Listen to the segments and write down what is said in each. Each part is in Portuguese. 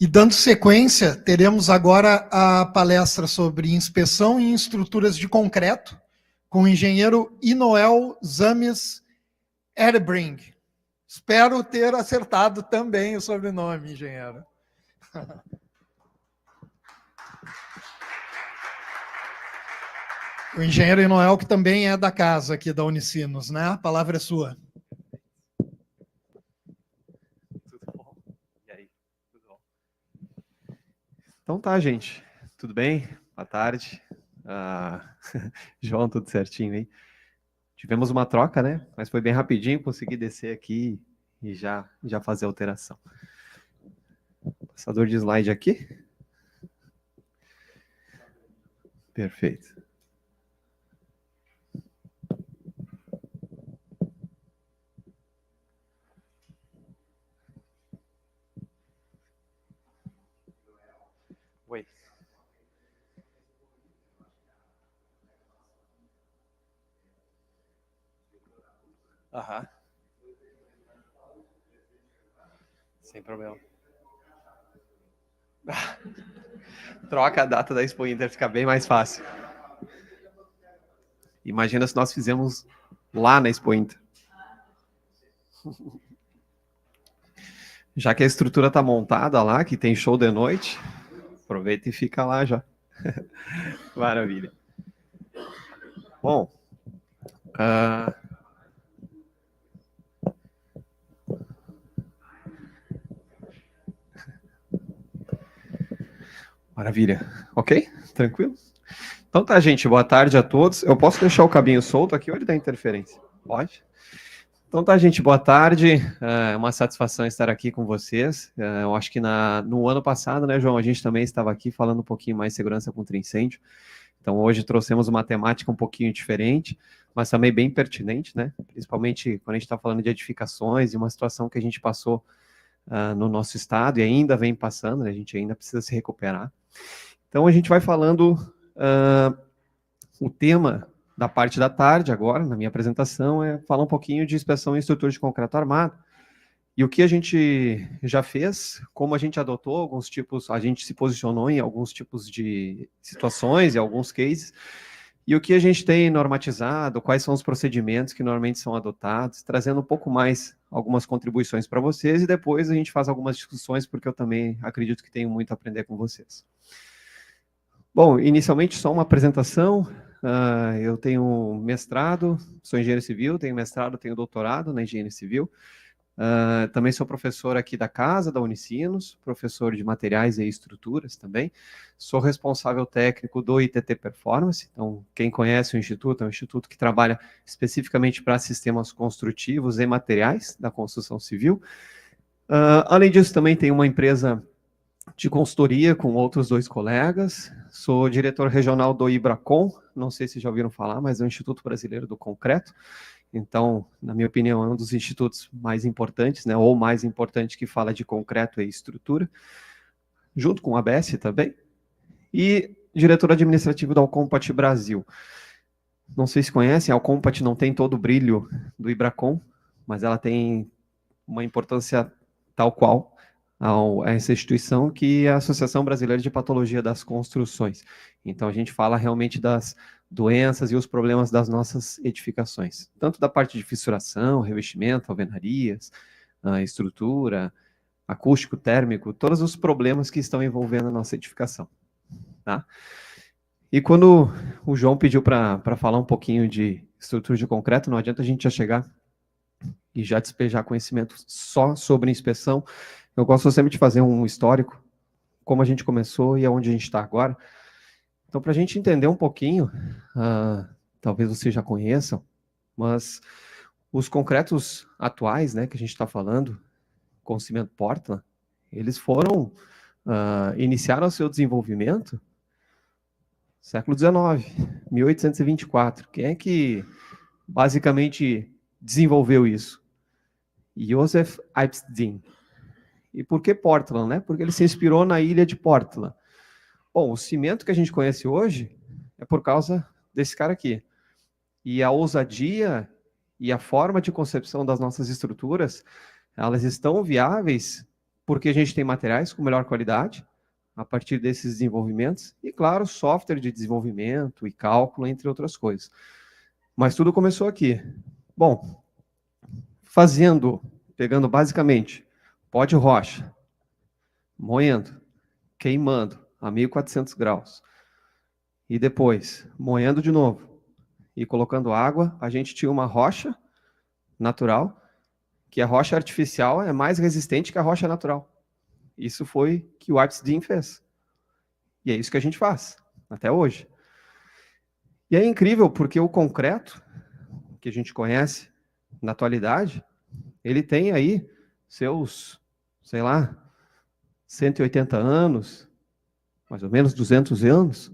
E dando sequência, teremos agora a palestra sobre inspeção em estruturas de concreto, com o engenheiro Inoel Zames Erbring. Espero ter acertado também o sobrenome, engenheiro. O engenheiro Inoel, que também é da casa aqui da Unicinos, né? A palavra é sua. Tudo bom? E aí? Tudo bom? Então tá, gente. Tudo bem? Boa tarde. João, tudo certinho, hein? Tivemos uma troca, né? Mas foi bem rapidinho, consegui descer aqui e já fazer a alteração. Passador de slide aqui. Perfeito. Oi. Aham. Sem problema. Troca a data da Expo Inter, fica bem mais fácil. Imagina se nós fizemos lá na Expo Inter. Já que a estrutura está montada lá, que tem show de noite, aproveita e fica lá já. Maravilha. Bom, maravilha. Ok? Tranquilo? Então tá, gente. Boa tarde a todos. Eu posso deixar o cabinho solto aqui ou ele dá interferência? Pode? Então tá, gente. Boa tarde. É uma satisfação estar aqui com vocês. Eu acho que no ano passado, né, João, a gente também estava aqui falando um pouquinho mais de segurança contra incêndio. Então hoje trouxemos uma temática um pouquinho diferente, mas também bem pertinente, né? Principalmente quando a gente está falando de edificações e uma situação que a gente passou no nosso estado e ainda vem passando, né? A gente ainda precisa se recuperar. Então a gente vai falando o tema da parte da tarde agora, na minha apresentação, é falar um pouquinho de inspeção em estrutura de concreto armado e o que a gente já fez, como a gente adotou alguns tipos, a gente se posicionou em alguns tipos de situações e alguns cases, e o que a gente tem normatizado, quais são os procedimentos que normalmente são adotados, trazendo um pouco mais algumas contribuições para vocês, e depois a gente faz algumas discussões, porque eu também acredito que tenho muito a aprender com vocês. Bom, inicialmente só uma apresentação. Eu tenho mestrado, sou engenheiro civil, tenho mestrado, tenho doutorado na engenharia civil. Também sou professor aqui da casa, da Unicinos, professor de materiais e estruturas também. Sou responsável técnico do ITT Performance. Então, quem conhece o Instituto, é um instituto que trabalha especificamente para sistemas construtivos e materiais da construção civil. Além disso, também tenho uma empresa de consultoria com outros 2 colegas. Sou diretor regional do IBRACON, não sei se já ouviram falar, mas é o Instituto Brasileiro do Concreto. Então, na minha opinião, é um dos institutos mais importantes, né, ou mais importante que fala de concreto e estrutura, junto com a ABS também, e diretor administrativo da Alcompat Brasil. Não sei se conhecem, a Alcompat não tem todo o brilho do IBRACON, mas ela tem uma importância tal qual a essa instituição, que é a Associação Brasileira de Patologia das Construções. Então, a gente fala realmente das doenças e os problemas das nossas edificações, tanto da parte de fissuração, revestimento, alvenarias, estrutura, acústico, térmico, todos os problemas que estão envolvendo a nossa edificação. Tá? E quando o João pediu para falar um pouquinho de estrutura de concreto, não adianta a gente já chegar e já despejar conhecimento só sobre inspeção. Eu gosto sempre de fazer um histórico, como a gente começou e aonde a gente está agora. Então, para a gente entender um pouquinho, talvez vocês já conheçam, mas os concretos atuais, né, que a gente está falando, com cimento Portland, eles iniciaram o seu desenvolvimento no século XIX, 1824. Quem é que basicamente desenvolveu isso? Joseph Eibsding. E por que Portland, né? Porque ele se inspirou na ilha de Portland. Bom, o cimento que a gente conhece hoje é por causa desse cara aqui. E a ousadia e a forma de concepção das nossas estruturas, elas estão viáveis porque a gente tem materiais com melhor qualidade, a partir desses desenvolvimentos, e, claro, software de desenvolvimento e cálculo, entre outras coisas. Mas tudo começou aqui. Bom, pegando basicamente pó de rocha, moendo, queimando a 1400 graus, e depois moendo de novo e colocando água, a gente tinha uma rocha natural, que a rocha artificial é mais resistente que a rocha natural. Isso foi que o Artsdin fez. E é isso que a gente faz, até hoje. E é incrível, porque o concreto, que a gente conhece na atualidade, ele tem aí seus, sei lá, 180 anos, mais ou menos 200 anos.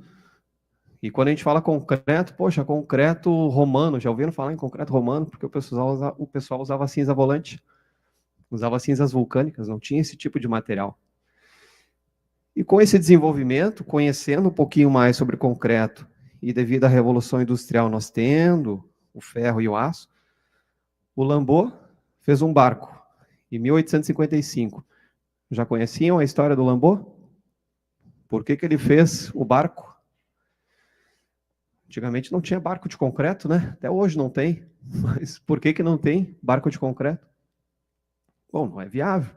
E quando a gente fala concreto, poxa, concreto romano, já ouviram falar em concreto romano? Porque o pessoal usava cinza volante, usava cinzas vulcânicas, não tinha esse tipo de material. E com esse desenvolvimento, conhecendo um pouquinho mais sobre concreto, e devido à Revolução Industrial nós tendo o ferro e o aço, o Lambeau fez um barco, em 1855. Já conheciam a história do Lambeau? Por que ele fez o barco? Antigamente não tinha barco de concreto, né? Até hoje não tem. Mas por que não tem barco de concreto? Bom, não é viável.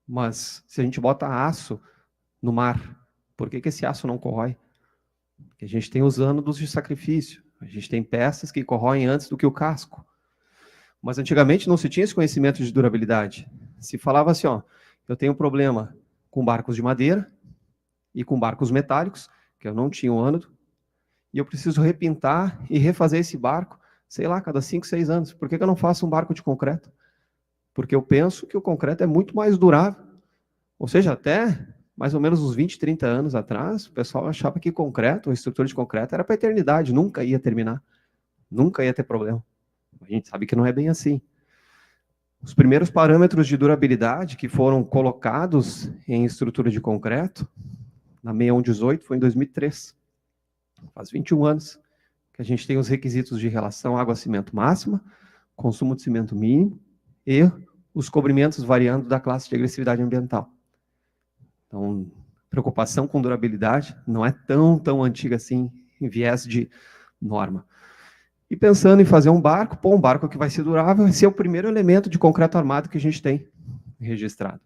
Mas se a gente bota aço no mar, por que esse aço não corrói? Porque a gente tem os ânodos de sacrifício. A gente tem peças que corroem antes do que o casco. Mas antigamente não se tinha esse conhecimento de durabilidade. Se falava assim, ó, eu tenho um problema com barcos de madeira e com barcos metálicos, que eu não tinha o ânodo, e eu preciso repintar e refazer esse barco, sei lá, cada 5, 6 anos. Por que eu não faço um barco de concreto? Porque eu penso que o concreto é muito mais durável. Ou seja, até mais ou menos uns 20, 30 anos atrás, o pessoal achava que concreto, a estrutura de concreto, era para a eternidade, nunca ia terminar, nunca ia ter problema. A gente sabe que não é bem assim. Os primeiros parâmetros de durabilidade que foram colocados em estrutura de concreto, na 6118, foi em 2003. Faz 21 anos que a gente tem os requisitos de relação água-cimento máxima, consumo de cimento mínimo e os cobrimentos variando da classe de agressividade ambiental. Então, preocupação com durabilidade não é tão antiga assim, em viés de norma. E pensando em fazer um barco que vai ser durável, esse é o primeiro elemento de concreto armado que a gente tem registrado.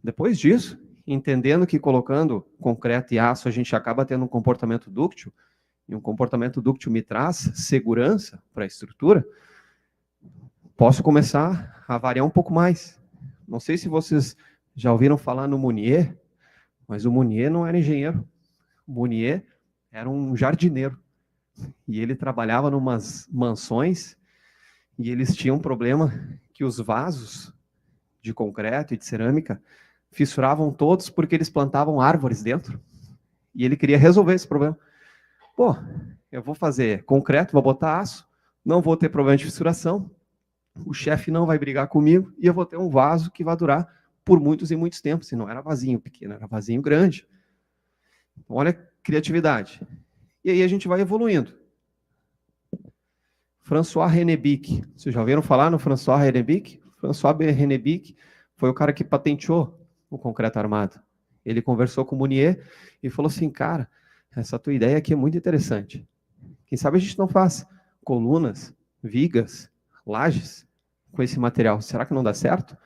Depois disso, entendendo que colocando concreto e aço a gente acaba tendo um comportamento dúctil, e um comportamento dúctil me traz segurança para a estrutura, posso começar a variar um pouco mais. Não sei se vocês já ouviram falar no Meunier, mas o Meunier não era engenheiro. O Meunier era um jardineiro. E ele trabalhava em umas mansões e eles tinham um problema que os vasos de concreto e de cerâmica fissuravam todos porque eles plantavam árvores dentro. E ele queria resolver esse problema. Pô, eu vou fazer concreto, vou botar aço, não vou ter problema de fissuração, o chefe não vai brigar comigo e eu vou ter um vaso que vai durar por muitos e muitos tempos. Se não era vasinho pequeno, era vasinho grande. Então, olha a criatividade. E aí a gente vai evoluindo. François Rennebic. Vocês já ouviram falar no François Rennebic? François Rennebic foi o cara que patenteou o concreto armado. Ele conversou com o Meunier e falou assim, cara, essa tua ideia aqui é muito interessante. Quem sabe a gente não faz colunas, vigas, lajes com esse material. Será que não dá certo?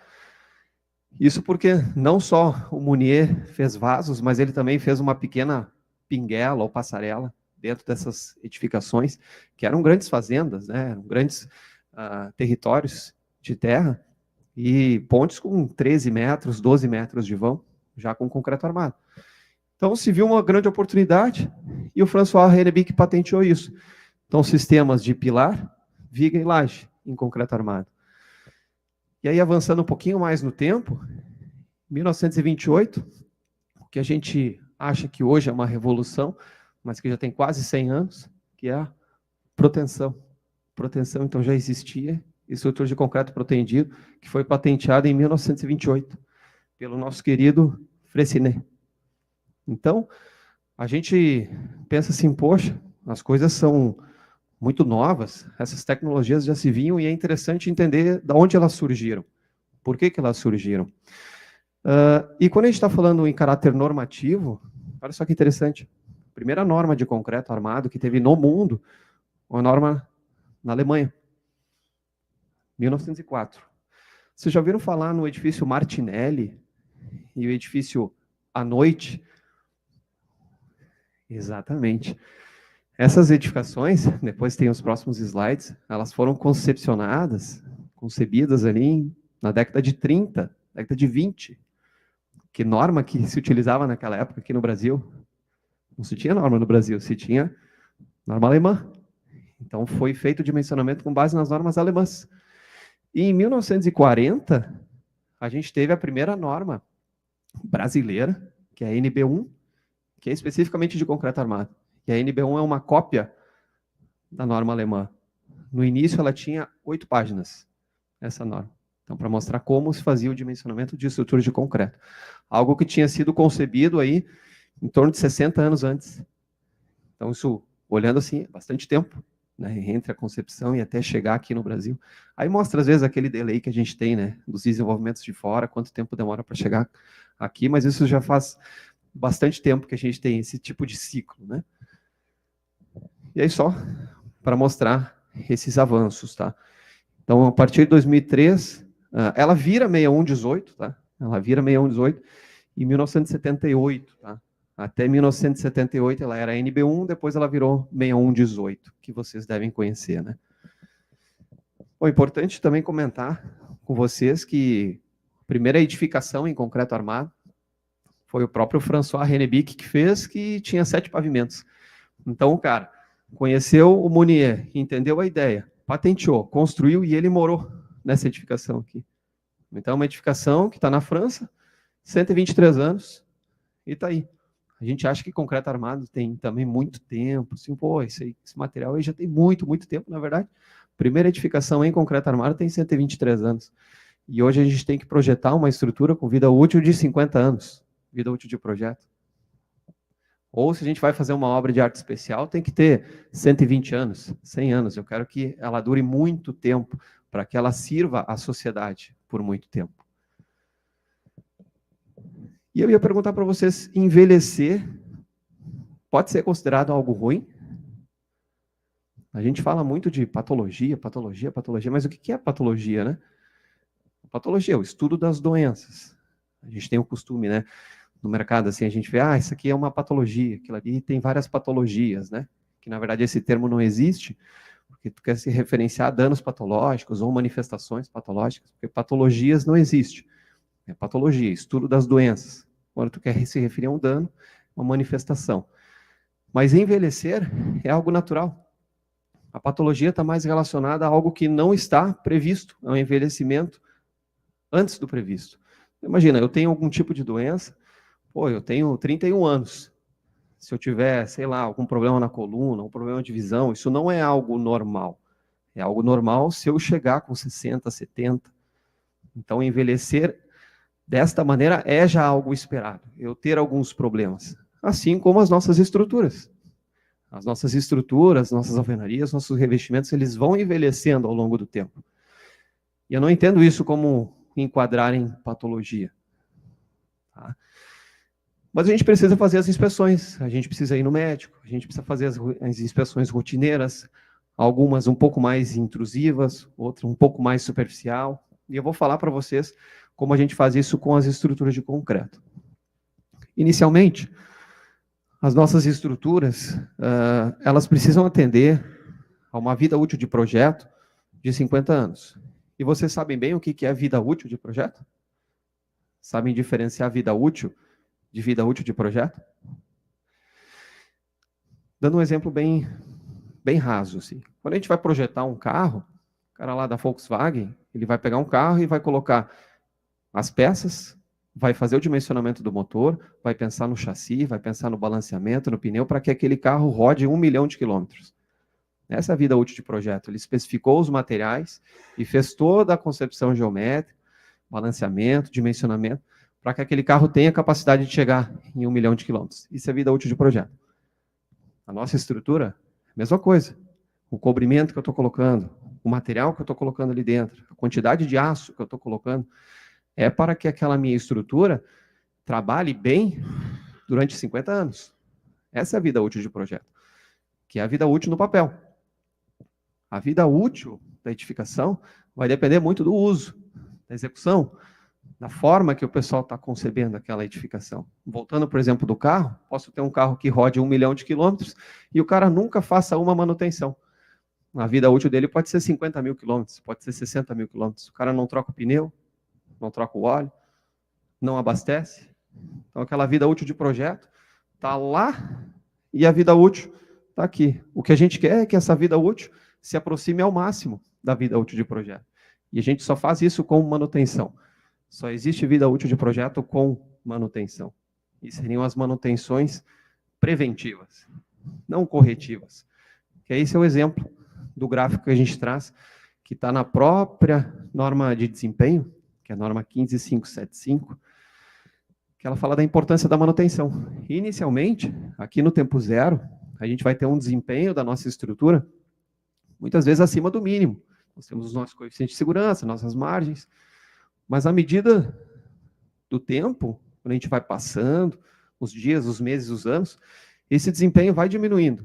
Isso porque não só o Meunier fez vasos, mas ele também fez uma pequena pinguela ou passarela dentro dessas edificações, que eram grandes fazendas, né? Eram grandes territórios de terra, e pontes com 13 metros, 12 metros de vão, já com concreto armado. Então, se viu uma grande oportunidade, e o François Rennebic patenteou isso. Então, sistemas de pilar, viga e laje, em concreto armado. E aí, avançando um pouquinho mais no tempo, 1928, o que a gente acha que hoje é uma revolução, mas que já tem quase 100 anos, que é a proteção. Proteção, então, já existia, estrutura de concreto protendido, que foi patenteada em 1928, pelo nosso querido Freycinet. Então, a gente pensa assim, poxa, as coisas são muito novas, essas tecnologias já se vinham, e é interessante entender de onde elas surgiram. Por que elas surgiram? E quando a gente está falando em caráter normativo, olha só que interessante. A primeira norma de concreto armado que teve no mundo, uma norma na Alemanha, 1904. Vocês já ouviram falar no edifício Martinelli e o edifício à noite? Exatamente. Essas edificações, depois tem os próximos slides, elas foram concebidas ali na década de 30, década de 20. Que norma que se utilizava naquela época aqui no Brasil? Não se tinha norma no Brasil, se tinha norma alemã. Então foi feito o dimensionamento com base nas normas alemãs. E em 1940, a gente teve a primeira norma brasileira, que é a NB1, que é especificamente de concreto armado. E a NB1 é uma cópia da norma alemã. No início, ela tinha 8 páginas, essa norma. Então, para mostrar como se fazia o dimensionamento de estruturas de concreto. Algo que tinha sido concebido aí em torno de 60 anos antes. Então, isso, olhando assim, bastante tempo, né, entre a concepção e até chegar aqui no Brasil. Aí mostra, às vezes, aquele delay que a gente tem, né, dos desenvolvimentos de fora, quanto tempo demora para chegar aqui, mas isso já faz bastante tempo que a gente tem esse tipo de ciclo, né? E aí só para mostrar esses avanços, tá? Então, a partir de 2003, ela vira 6118, tá? Ela vira 6118 em 1978, tá? Até 1978 ela era NB1, depois ela virou 6118, que vocês devem conhecer, né? Bom, importante também comentar com vocês que a primeira edificação em concreto armado foi o próprio François Rennebic que fez, que tinha 7 pavimentos. Então, o cara conheceu o Mounier, entendeu a ideia, patenteou, construiu e ele morou nessa edificação aqui. Então, é uma edificação que está na França, 123 anos, e está aí. A gente acha que concreto armado tem também muito tempo, assim, pô, esse material aí já tem muito tempo, na verdade. A primeira edificação em concreto armado tem 123 anos. E hoje a gente tem que projetar uma estrutura com vida útil de 50 anos, vida útil de projeto. Ou se a gente vai fazer uma obra de arte especial, tem que ter 120 anos, 100 anos. Eu quero que ela dure muito tempo, para que ela sirva à sociedade por muito tempo. E eu ia perguntar para vocês, envelhecer pode ser considerado algo ruim? A gente fala muito de patologia, mas o que é patologia, né? Patologia é o estudo das doenças. A gente tem o costume, né? No mercado, assim, a gente vê, isso aqui é uma patologia, aquilo ali tem várias patologias, né? Que, na verdade, esse termo não existe, porque tu quer se referenciar a danos patológicos ou manifestações patológicas, porque patologias não existe. É patologia, estudo das doenças. Quando tu quer se referir a um dano, uma manifestação. Mas envelhecer é algo natural. A patologia está mais relacionada a algo que não está previsto, é um envelhecimento antes do previsto. Imagina, eu tenho algum tipo de doença, eu tenho 31 anos. Se eu tiver, sei lá, algum problema na coluna, um problema de visão, isso não é algo normal. É algo normal se eu chegar com 60, 70. Então, envelhecer desta maneira é já algo esperado. Eu ter alguns problemas. Assim como as nossas estruturas. As nossas estruturas, nossas alvenarias, nossos revestimentos, eles vão envelhecendo ao longo do tempo. E eu não entendo isso como enquadrar em patologia. Tá? Mas a gente precisa fazer as inspeções, a gente precisa ir no médico, a gente precisa fazer as inspeções rotineiras, algumas um pouco mais intrusivas, outras um pouco mais superficial. E eu vou falar para vocês como a gente faz isso com as estruturas de concreto. Inicialmente, as nossas estruturas, elas precisam atender a uma vida útil de projeto de 50 anos. E vocês sabem bem o que é vida útil de projeto? Sabem diferenciar vida útil de vida útil de projeto? Dando um exemplo bem raso, assim. Quando a gente vai projetar um carro, o cara lá da Volkswagen, ele vai pegar um carro e vai colocar as peças, vai fazer o dimensionamento do motor, vai pensar no chassi, vai pensar no balanceamento, no pneu, para que aquele carro rode 1 milhão de quilômetros. Essa é a vida útil de projeto. Ele especificou os materiais e fez toda a concepção geométrica, balanceamento, dimensionamento, para que aquele carro tenha capacidade de chegar em 1 milhão de quilômetros. Isso é vida útil de projeto. A nossa estrutura, mesma coisa. O cobrimento que eu estou colocando, o material que eu estou colocando ali dentro, a quantidade de aço que eu estou colocando, é para que aquela minha estrutura trabalhe bem durante 50 anos. Essa é a vida útil de projeto, que é a vida útil no papel. A vida útil da edificação vai depender muito do uso, da execução, da forma que o pessoal está concebendo aquela edificação. Voltando, por exemplo, do carro, posso ter um carro que rode 1 milhão de quilômetros e o cara nunca faça uma manutenção. A vida útil dele pode ser 50 mil quilômetros, pode ser 60 mil quilômetros. O cara não troca o pneu, não troca o óleo, não abastece. Então, aquela vida útil de projeto está lá e a vida útil está aqui. O que a gente quer é que essa vida útil se aproxime ao máximo da vida útil de projeto. E a gente só faz isso com manutenção. Só existe vida útil de projeto com manutenção. E seriam as manutenções preventivas, não corretivas. Que esse é o exemplo do gráfico que a gente traz, que está na própria norma de desempenho, que é a norma 15575, que ela fala da importância da manutenção. Inicialmente, aqui no tempo zero, a gente vai ter um desempenho da nossa estrutura muitas vezes acima do mínimo. Nós temos os nossos coeficientes de segurança, nossas margens, mas à medida do tempo, quando a gente vai passando, os dias, os meses, os anos, esse desempenho vai diminuindo.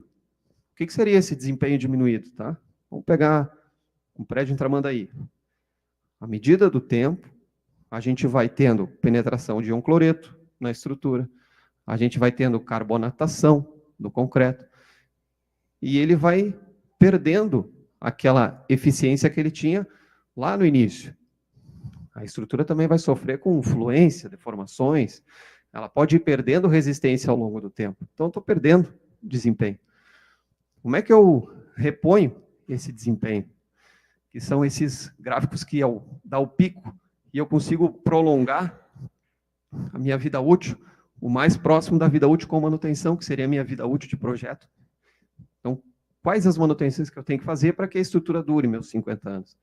O que seria esse desempenho diminuído? Tá? Vamos pegar um prédio em Tramandaí. À medida do tempo, a gente vai tendo penetração de íon cloreto na estrutura, a gente vai tendo carbonatação do concreto, e ele vai perdendo aquela eficiência que ele tinha lá no início. A estrutura também vai sofrer com fluência, deformações, ela pode ir perdendo resistência ao longo do tempo. Então, estou perdendo desempenho. Como é que eu reponho esse desempenho? Que são esses gráficos que dá o pico e eu consigo prolongar a minha vida útil, o mais próximo da vida útil com manutenção, que seria a minha vida útil de projeto. Então, quais as manutenções que eu tenho que fazer para que a estrutura dure meus 50 anos?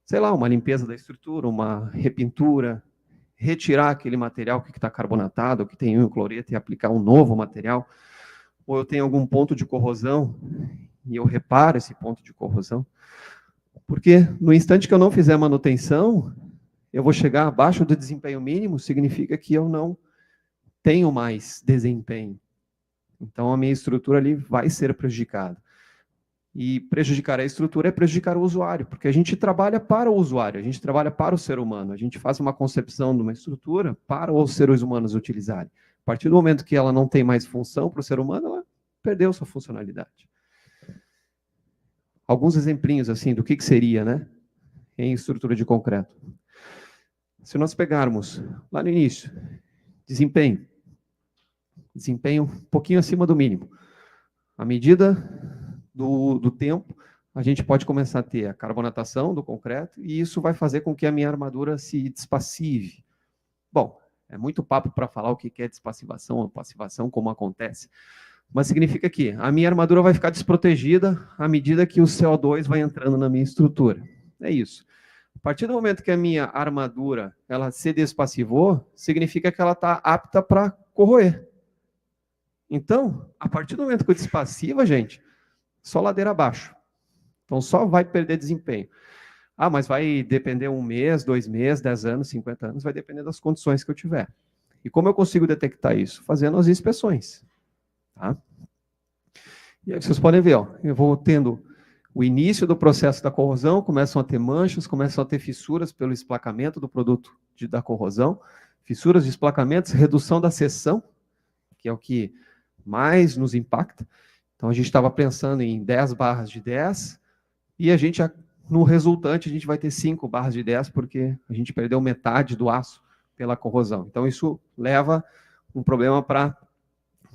Sei lá, uma limpeza da estrutura, uma repintura, retirar aquele material que está carbonatado, que tem íon cloreto e aplicar um novo material, ou eu tenho algum ponto de corrosão e eu reparo esse ponto de corrosão. Porque no instante que eu não fizer manutenção, eu vou chegar abaixo do desempenho mínimo, significa que eu não tenho mais desempenho. Então, a minha estrutura ali vai ser prejudicada. E prejudicar a estrutura é prejudicar o usuário, porque a gente trabalha para o usuário, a gente trabalha para o ser humano, a gente faz uma concepção de uma estrutura para os seres humanos utilizarem. A partir do momento que ela não tem mais função para o ser humano, ela perdeu sua funcionalidade. Alguns exemplinhos assim do que seria, né, em estrutura de concreto. Se nós pegarmos lá no início, desempenho um pouquinho acima do mínimo. À medida do tempo, a gente pode começar a ter a carbonatação do concreto e isso vai fazer com que a minha armadura se despassive. Bom, é muito papo para falar o que é despassivação ou passivação, como acontece, mas significa que a minha armadura vai ficar desprotegida à medida que o CO2 vai entrando na minha estrutura. É isso. A partir do momento que a minha armadura ela se despassivou, significa que ela está apta para corroer. Então, a partir do momento que eu despassiva, gente, só ladeira abaixo. Então, só vai perder desempenho. Ah, mas vai depender 1 mês, 2 meses, 10 anos, 50 anos, vai depender das condições que eu tiver. E como eu consigo detectar isso? Fazendo as inspeções. Tá? E aí vocês podem ver, ó, eu vou tendo o início do processo da corrosão, começam a ter manchas, começam a ter fissuras pelo esplacamento do produto da corrosão, fissuras de esplacamentos, redução da seção, que é o que mais nos impacta. Então, a gente estava pensando em 10 barras de 10, e a gente, no resultante, a gente vai ter 5 barras de 10, porque a gente perdeu metade do aço pela corrosão. Então, isso leva um problema para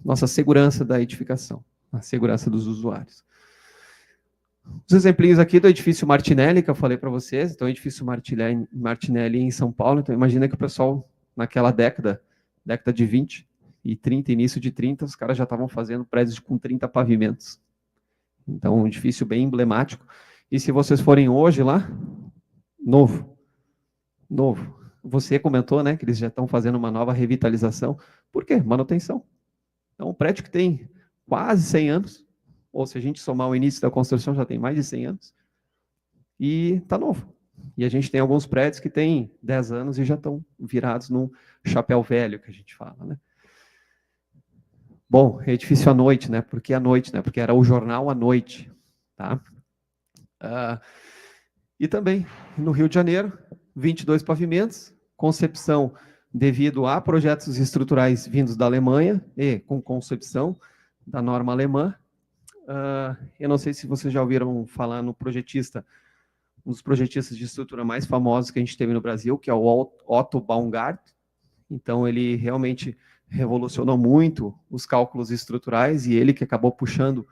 nossa segurança da edificação, a segurança dos usuários. Os exemplinhos aqui do edifício Martinelli, que eu falei para vocês. Então, o edifício Martinelli em São Paulo. Então, imagina que o pessoal, naquela década de 20 e 30, início de 30, os caras já estavam fazendo prédios com 30 pavimentos. Então, um edifício bem emblemático. E se vocês forem hoje lá, novo. Você comentou, né, que eles já estão fazendo uma nova revitalização. Por quê? Manutenção. Então, um prédio que tem quase 100 anos, ou se a gente somar o início da construção, já tem mais de 100 anos. e está novo. E a gente tem alguns prédios que têm 10 anos e já estão virados num chapéu velho, que a gente fala, né? Bom, edifício à noite, né? Por que à noite, né? Porque era o jornal à noite, tá? E também, no Rio de Janeiro, 22 pavimentos, concepção devido a projetos estruturais vindos da Alemanha e com concepção da norma alemã. Eu não sei se vocês já ouviram falar no projetista, um dos projetistas de estrutura mais famosos que a gente teve no Brasil, que é o Otto Baumgart. Então, ele realmente revolucionou muito os cálculos estruturais e ele que acabou puxando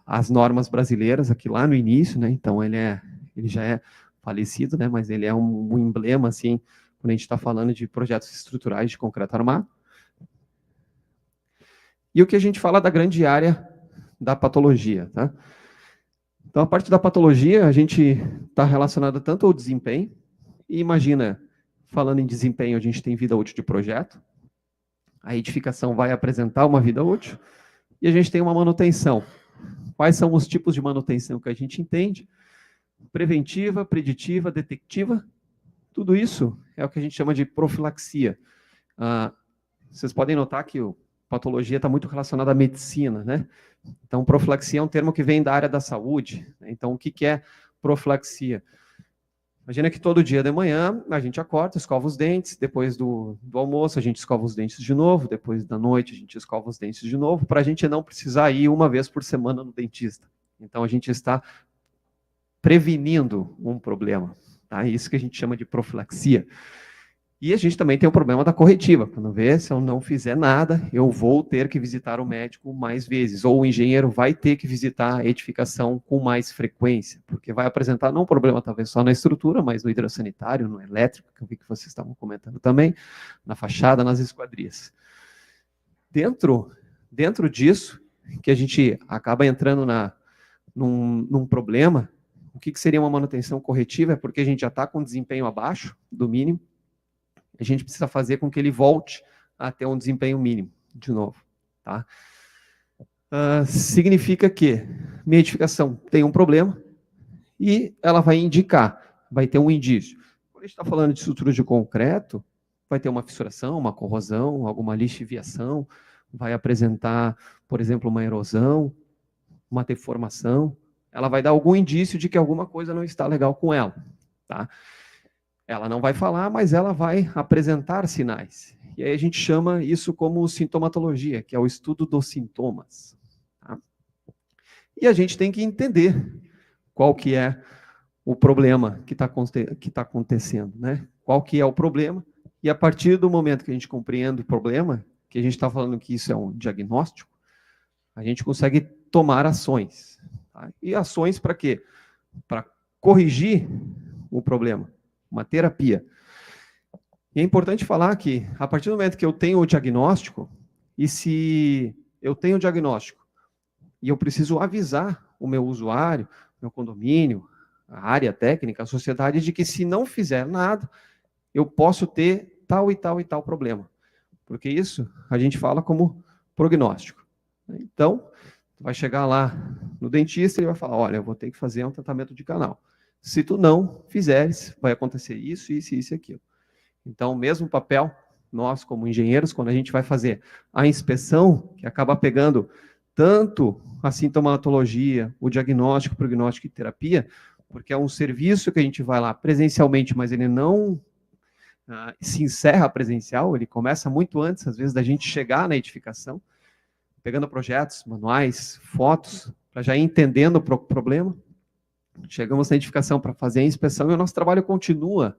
as normas brasileiras aqui lá no início, né? Então, ele já é falecido, né? Mas ele é um emblema, assim, quando a gente está falando de projetos estruturais de concreto armado. E o que a gente fala da grande área da patologia, tá? Então, a parte da patologia, a gente está relacionada tanto ao desempenho, e imagina, falando em desempenho, a gente tem vida útil de projeto, a edificação vai apresentar uma vida útil, e a gente tem uma manutenção. Quais são os tipos de manutenção que a gente entende? Preventiva, preditiva, detectiva, tudo isso é o que a gente chama de profilaxia. Vocês podem notar que a patologia está muito relacionada à medicina, né? Então, profilaxia é um termo que vem da área da saúde, né? Então, o que é profilaxia? Imagina que todo dia de manhã a gente acorda, escova os dentes, depois do almoço a gente escova os dentes de novo, depois da noite a gente escova os dentes de novo, para a gente não precisar ir uma vez por semana no dentista. Então a gente está prevenindo um problema, tá? Isso que a gente chama de profilaxia. E a gente também tem o problema da corretiva. Quando vê, se eu não fizer nada, eu vou ter que visitar o médico mais vezes, ou o engenheiro vai ter que visitar a edificação com mais frequência, porque vai apresentar não um problema talvez só na estrutura, mas no hidrossanitário, no elétrico, que eu vi que vocês estavam comentando também, na fachada, nas esquadrias. Dentro disso, que a gente acaba entrando num problema, o que seria uma manutenção corretiva? É porque a gente já está com desempenho abaixo do mínimo, a gente precisa fazer com que ele volte a ter um desempenho mínimo, de novo. Tá? Significa que minha edificação tem um problema e ela vai indicar, vai ter um indício. Quando a gente está falando de estrutura de concreto, vai ter uma fissuração, uma corrosão, alguma lixiviação, vai apresentar, por exemplo, uma erosão, uma deformação, ela vai dar algum indício de que alguma coisa não está legal com ela. Tá? Ela não vai falar, mas ela vai apresentar sinais. E aí a gente chama isso como sintomatologia, que é o estudo dos sintomas. Tá? E a gente tem que entender qual que é o problema que está acontecendo, né? Qual que é o problema, e a partir do momento que a gente compreende o problema, que a gente está falando que isso é um diagnóstico, a gente consegue tomar ações. Tá? E ações para quê? Para corrigir o problema. Uma terapia. E é importante falar que, a partir do momento que eu tenho o diagnóstico, e se eu tenho o diagnóstico, e eu preciso avisar o meu usuário, meu condomínio, a área técnica, a sociedade, de que se não fizer nada, eu posso ter tal e tal e tal problema. Porque isso a gente fala como prognóstico. Então, vai chegar lá no dentista e vai falar, olha, eu vou ter que fazer um tratamento de canal. Se tu não fizeres, vai acontecer isso, isso, isso e aquilo. Então, o mesmo papel, nós como engenheiros, quando a gente vai fazer a inspeção, que acaba pegando tanto a sintomatologia, o diagnóstico, prognóstico e terapia, porque é um serviço que a gente vai lá presencialmente, mas ele não se encerra presencial, ele começa muito antes, às vezes, da gente chegar na edificação, pegando projetos, manuais, fotos, para já ir entendendo o problema. Chegamos na edificação para fazer a inspeção e o nosso trabalho continua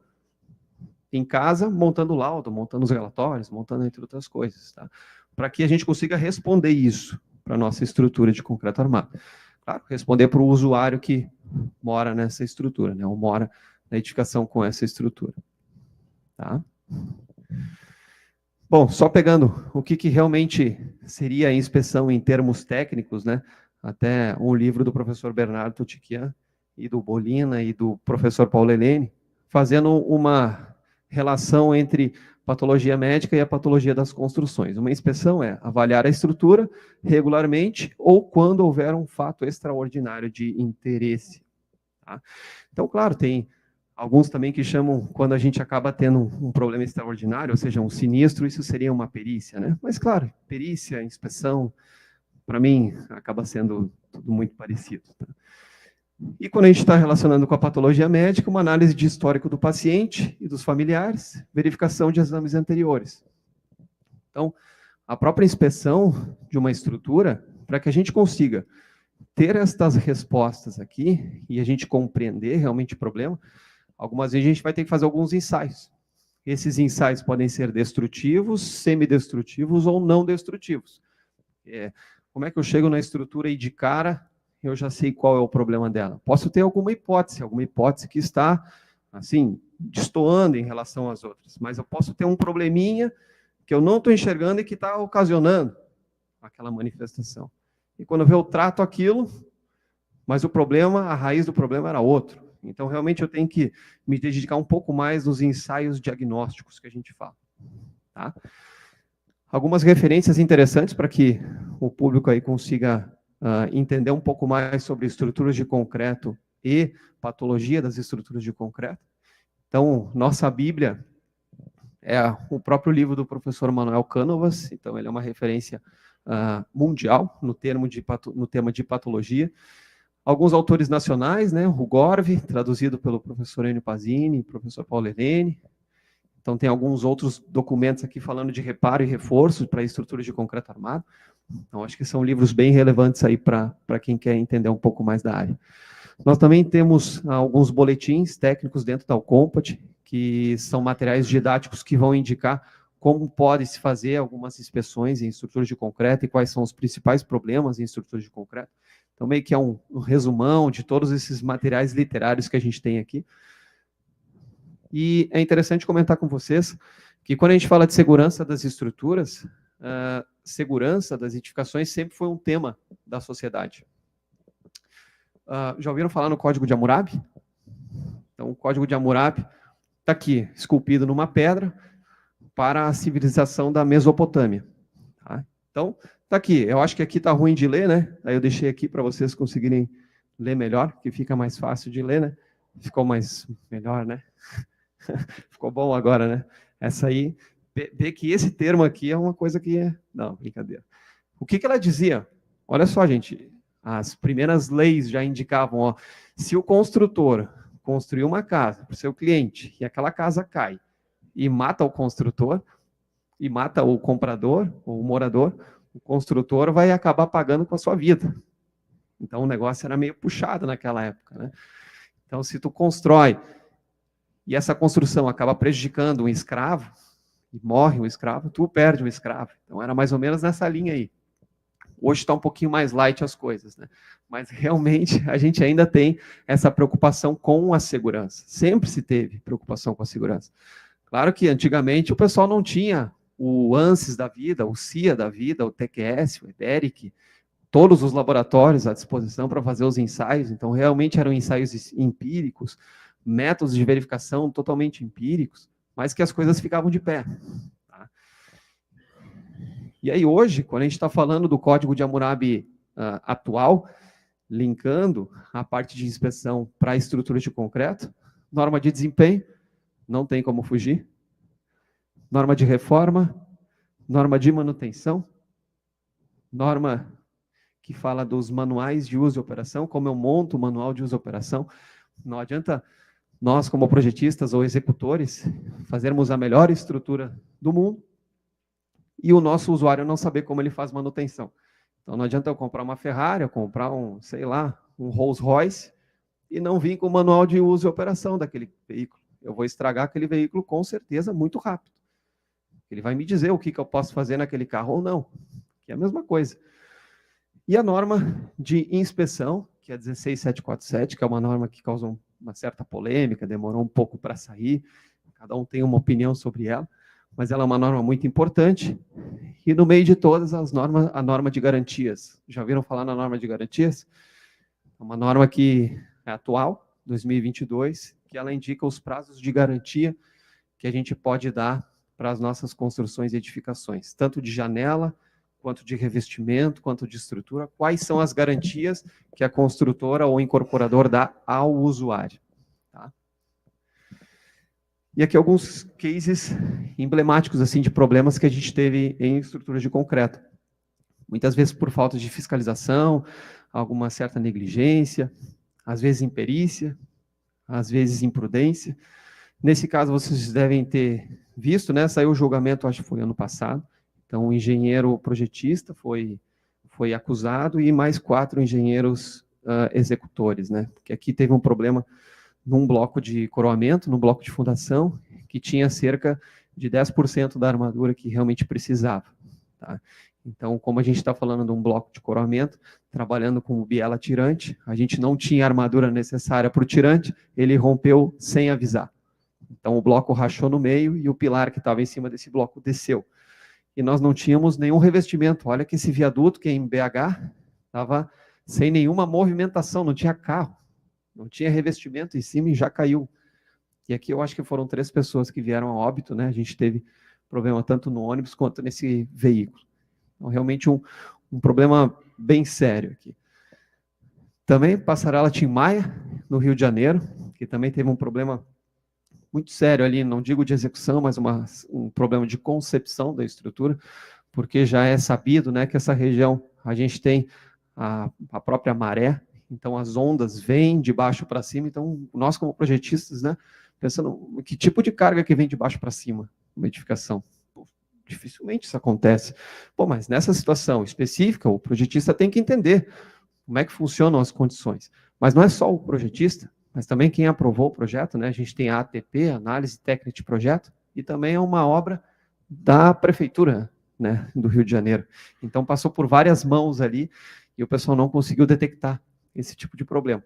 em casa, montando o laudo, montando os relatórios, montando entre outras coisas, tá? Para que a gente consiga responder isso para a nossa estrutura de concreto armado. Claro, responder para o usuário que mora nessa estrutura, né? Ou mora na edificação com essa estrutura. Tá? Bom, só pegando o que realmente seria a inspeção em termos técnicos, né? Até um livro do professor Bernardo Toutiquian, e do Bolina e do professor Paulo Helene, fazendo uma relação entre patologia médica e a patologia das construções. Uma inspeção é avaliar a estrutura regularmente ou quando houver um fato extraordinário de interesse. Tá? Então, claro, tem alguns também que chamam, quando a gente acaba tendo um problema extraordinário, ou seja, um sinistro, isso seria uma perícia, né? Mas, claro, perícia, inspeção, para mim, acaba sendo tudo muito parecido. Tá? E quando a gente está relacionando com a patologia médica, uma análise de histórico do paciente e dos familiares, verificação de exames anteriores. Então, a própria inspeção de uma estrutura, para que a gente consiga ter estas respostas aqui e a gente compreender realmente o problema, algumas vezes a gente vai ter que fazer alguns ensaios. Esses ensaios podem ser destrutivos, semidestrutivos ou não destrutivos. Como é que eu chego na estrutura e de cara eu já sei qual é o problema dela? Posso ter alguma hipótese que está, assim, destoando em relação às outras, mas eu posso ter um probleminha que eu não estou enxergando e que está ocasionando aquela manifestação. E quando eu trato aquilo, mas o problema, a raiz do problema era outro. Então, realmente, eu tenho que me dedicar um pouco mais nos ensaios diagnósticos que a gente fala. Tá? Algumas referências interessantes para que o público aí consiga entender um pouco mais sobre estruturas de concreto e patologia das estruturas de concreto. Então, nossa Bíblia é o próprio livro do professor Manuel Cánovas, então ele é uma referência mundial no tema de patologia. Alguns autores nacionais, né, o Gorve, traduzido pelo professor Enio Pazini, professor Paulo Helene. Então tem alguns outros documentos aqui falando de reparo e reforço para estruturas de concreto armado. Então acho que são livros bem relevantes aí para quem quer entender um pouco mais da área. Nós também temos alguns boletins técnicos dentro da Ucompat, que são materiais didáticos que vão indicar como pode-se fazer algumas inspeções em estruturas de concreto e quais são os principais problemas em estruturas de concreto. Então, meio que é um resumão de todos esses materiais literários que a gente tem aqui. E é interessante comentar com vocês que quando a gente fala de segurança das estruturas, segurança das edificações sempre foi um tema da sociedade. Já ouviram falar no Código de Hammurabi? Então, o Código de Hammurabi está aqui, esculpido numa pedra, para a civilização da Mesopotâmia. Tá? Então, está aqui. Eu acho que aqui está ruim de ler, né? Aí eu deixei aqui para vocês conseguirem ler melhor, que fica mais fácil de ler, né? Ficou melhor, né? Ficou bom agora, né? Essa aí, vê que esse termo aqui é uma coisa que... Não, brincadeira. O que ela dizia? Olha só, gente, as primeiras leis já indicavam, ó, se o construtor construir uma casa para o seu cliente e aquela casa cai e mata o construtor, e mata o comprador, ou o morador, o construtor vai acabar pagando com a sua vida. Então, o negócio era meio puxado naquela época, né? Então, se tu constrói e essa construção acaba prejudicando um escravo, e morre um escravo, tu perde um escravo. Então, era mais ou menos nessa linha aí. Hoje está um pouquinho mais light as coisas, né? Mas, realmente, a gente ainda tem essa preocupação com a segurança. Sempre se teve preocupação com a segurança. Claro que, antigamente, o pessoal não tinha o ANSYS da vida, o CIA da vida, o TQS, o EDERIC, todos os laboratórios à disposição para fazer os ensaios. Então, realmente eram ensaios empíricos, métodos de verificação totalmente empíricos, mas que as coisas ficavam de pé. Tá? E aí, hoje, quando a gente está falando do Código de Hammurabi atual, linkando a parte de inspeção para a estrutura de concreto, norma de desempenho, não tem como fugir. Norma de reforma, norma de manutenção, norma que fala dos manuais de uso e operação, como eu monto o manual de uso e operação. Não adianta nós, como projetistas ou executores, fazermos a melhor estrutura do mundo e o nosso usuário não saber como ele faz manutenção. Então, não adianta eu comprar uma Ferrari, eu comprar um Rolls Royce e não vir com o manual de uso e operação daquele veículo. Eu vou estragar aquele veículo com certeza muito rápido. Ele vai me dizer o que eu posso fazer naquele carro ou não, que é a mesma coisa. E a norma de inspeção, que é a 16747, que é uma norma que causou uma certa polêmica, demorou um pouco para sair, cada um tem uma opinião sobre ela, mas ela é uma norma muito importante, e no meio de todas as normas, a norma de garantias. Já ouviram falar na norma de garantias? É uma norma que é atual, 2022, que ela indica os prazos de garantia que a gente pode dar para as nossas construções e edificações, tanto de janela, quanto de revestimento, quanto de estrutura, quais são as garantias que a construtora ou incorporador dá ao usuário. Tá? E aqui alguns cases emblemáticos assim, de problemas que a gente teve em estruturas de concreto. Muitas vezes por falta de fiscalização, alguma certa negligência, às vezes imperícia, às vezes imprudência. Nesse caso, vocês devem ter visto, né? Saiu o julgamento, acho que foi ano passado. Então, o engenheiro projetista foi acusado e mais 4 engenheiros executores, né? Porque aqui teve um problema num bloco de coroamento, num bloco de fundação, que tinha cerca de 10% da armadura que realmente precisava. Tá? Então, como a gente está falando de um bloco de coroamento, trabalhando com biela tirante, a gente não tinha a armadura necessária para o tirante, ele rompeu sem avisar. Então, o bloco rachou no meio e o pilar que estava em cima desse bloco desceu. E nós não tínhamos nenhum revestimento. Olha que esse viaduto, que é em BH, estava sem nenhuma movimentação, não tinha carro, não tinha revestimento em cima e já caiu. E aqui eu acho que foram 3 pessoas que vieram a óbito, né? A gente teve problema tanto no ônibus quanto nesse veículo. Então, realmente um problema bem sério aqui. Também passarela Tim Maia, no Rio de Janeiro, que também teve um problema muito sério ali, não digo de execução, mas um problema de concepção da estrutura, porque já é sabido, né, que essa região, a gente tem a própria maré, então as ondas vêm de baixo para cima, então nós como projetistas, né, pensando que tipo de carga que vem de baixo para cima, uma edificação. Dificilmente isso acontece. Pô, mas nessa situação específica, o projetista tem que entender como é que funcionam as condições. Mas não é só o projetista, mas também quem aprovou o projeto, né? A gente tem a ATP, Análise Técnica de Projeto, e também é uma obra da Prefeitura, né, do Rio de Janeiro. Então passou por várias mãos ali e o pessoal não conseguiu detectar esse tipo de problema.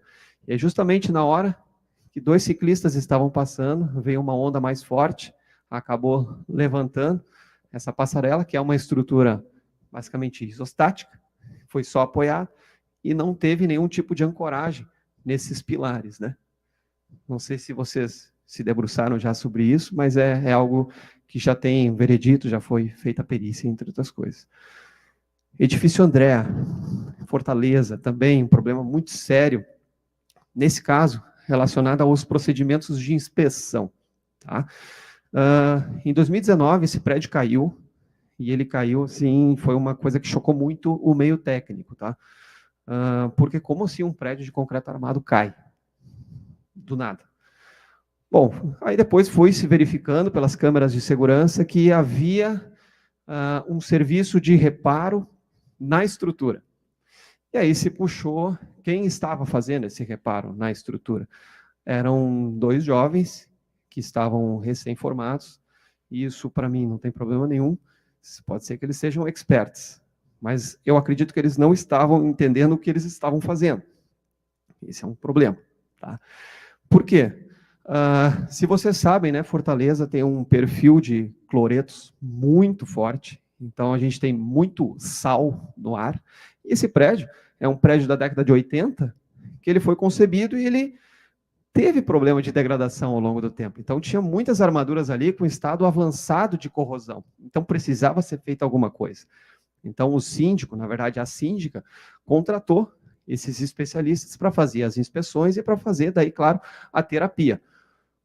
E é justamente na hora que 2 ciclistas estavam passando, veio uma onda mais forte, acabou levantando essa passarela, que é uma estrutura basicamente isostática, foi só apoiar e não teve nenhum tipo de ancoragem nesses pilares, né? Não sei se vocês se debruçaram já sobre isso, mas é algo que já tem veredito, já foi feita a perícia, entre outras coisas. Edifício Andréa, Fortaleza, também um problema muito sério, nesse caso, relacionado aos procedimentos de inspeção. Tá? Em 2019, esse prédio caiu, e ele caiu, assim, foi uma coisa que chocou muito o meio técnico, tá? Porque como assim um prédio de concreto armado cai? Do nada. Bom, aí depois foi se verificando pelas câmeras de segurança que havia um serviço de reparo na estrutura. E aí se puxou quem estava fazendo esse reparo na estrutura. Eram 2 jovens que estavam recém-formados, e isso para mim não tem problema nenhum, pode ser que eles sejam experts, mas eu acredito que eles não estavam entendendo o que eles estavam fazendo. Esse é um problema. Tá? Por quê? Se vocês sabem, né, Fortaleza tem um perfil de cloretos muito forte, então a gente tem muito sal no ar, e esse prédio é um prédio da década de 80, que ele foi concebido e ele teve problema de degradação ao longo do tempo. Então tinha muitas armaduras ali com estado avançado de corrosão, então precisava ser feita alguma coisa. Então o síndico, na verdade a síndica, contratou esses especialistas para fazer as inspeções e para fazer, daí, claro, a terapia.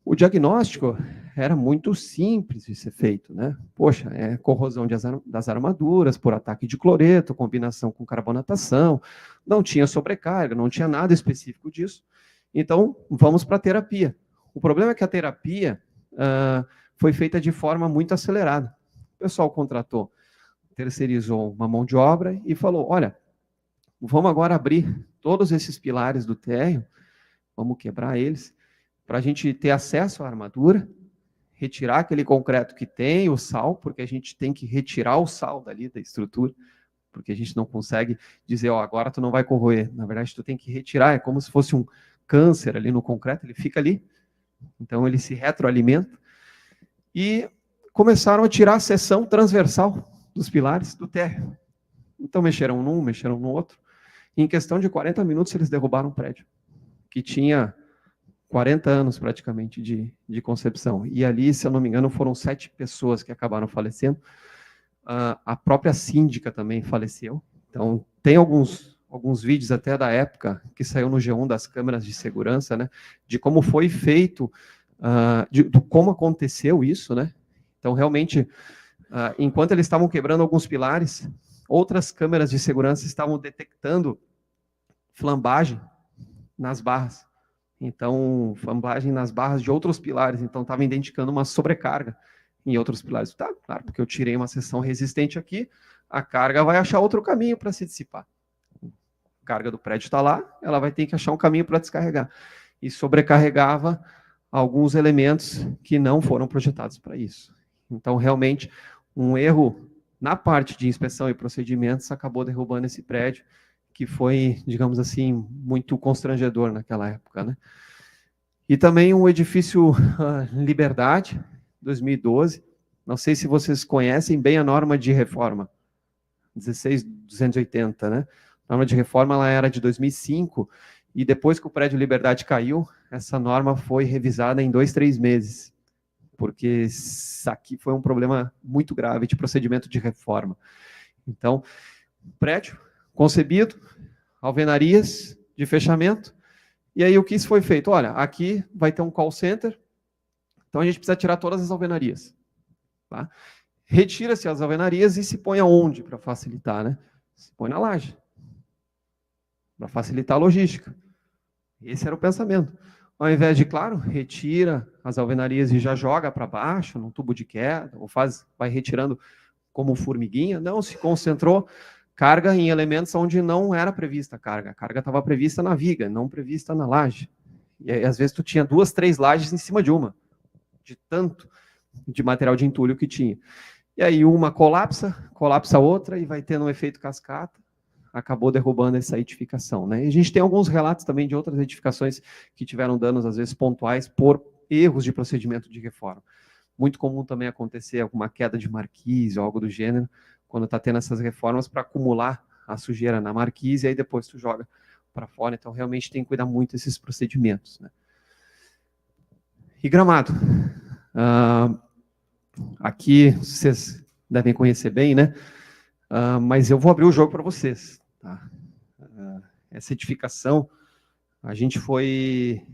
O diagnóstico era muito simples de ser feito, né? Poxa, é corrosão das armaduras por ataque de cloreto, combinação com carbonatação, não tinha sobrecarga, não tinha nada específico disso. Então, vamos para a terapia. O problema é que a terapia foi feita de forma muito acelerada. O pessoal contratou, terceirizou uma mão de obra e falou, olha, vamos agora abrir todos esses pilares do térreo, vamos quebrar eles, para a gente ter acesso à armadura, retirar aquele concreto que tem o sal, porque a gente tem que retirar o sal dali da estrutura, porque a gente não consegue dizer, ó, agora tu não vai corroer. Na verdade, tu tem que retirar, é como se fosse um câncer ali no concreto, ele fica ali, então ele se retroalimenta, e começaram a tirar a seção transversal dos pilares do térreo. Então mexeram num, mexeram no outro, e em questão de 40 minutos eles derrubaram um prédio, que tinha 40 anos praticamente de concepção. E ali, se eu não me engano, foram 7 pessoas que acabaram falecendo. a própria síndica também faleceu. Então, tem alguns vídeos até da época que saiu no G1 das câmeras de segurança, né, de como foi feito, de como aconteceu isso, né. Então, realmente, enquanto eles estavam quebrando alguns pilares, outras câmeras de segurança estavam detectando flambagem nas barras. Então, flambagem nas barras de outros pilares. Então, estava identificando uma sobrecarga em outros pilares. Tá, claro, porque eu tirei uma seção resistente aqui, a carga vai achar outro caminho para se dissipar. A carga do prédio está lá, ela vai ter que achar um caminho para descarregar. E sobrecarregava alguns elementos que não foram projetados para isso. Então, realmente, um erro na parte de inspeção e procedimentos acabou derrubando esse prédio, que foi, digamos assim, muito constrangedor naquela época, né? E também um edifício Liberdade, 2012, não sei se vocês conhecem bem a norma de reforma, 16280, né? A norma de reforma ela era de 2005, e depois que o prédio Liberdade caiu, essa norma foi revisada em 2, 3 meses, porque isso aqui foi um problema muito grave de procedimento de reforma. Então, prédio concebido, alvenarias de fechamento, e aí o que foi feito? Olha, aqui vai ter um call center, então a gente precisa tirar todas as alvenarias. Tá? Retira-se as alvenarias e se põe aonde para facilitar, né? Se põe na laje, para facilitar a logística. Esse era o pensamento. Ao invés de, claro, retira as alvenarias e já joga para baixo, num tubo de queda, ou vai retirando como formiguinha, não, se concentrou carga em elementos onde não era prevista a carga estava prevista na viga, não prevista na laje. E aí, às vezes, tu tinha 2, 3 lajes em cima de uma, de tanto de material de entulho que tinha. E aí uma colapsa a outra, e vai tendo um efeito cascata, acabou derrubando essa edificação, né? E a gente tem alguns relatos também de outras edificações que tiveram danos, às vezes, pontuais, por erros de procedimento de reforma. Muito comum também acontecer alguma queda de marquise ou algo do gênero, quando está tendo essas reformas, para acumular a sujeira na marquise, e aí depois tu joga para fora. Então, realmente tem que cuidar muito desses procedimentos, né? E Gramado. Aqui vocês devem conhecer bem, né? Mas eu vou abrir o jogo para vocês. Tá? Essa edificação, a gente foi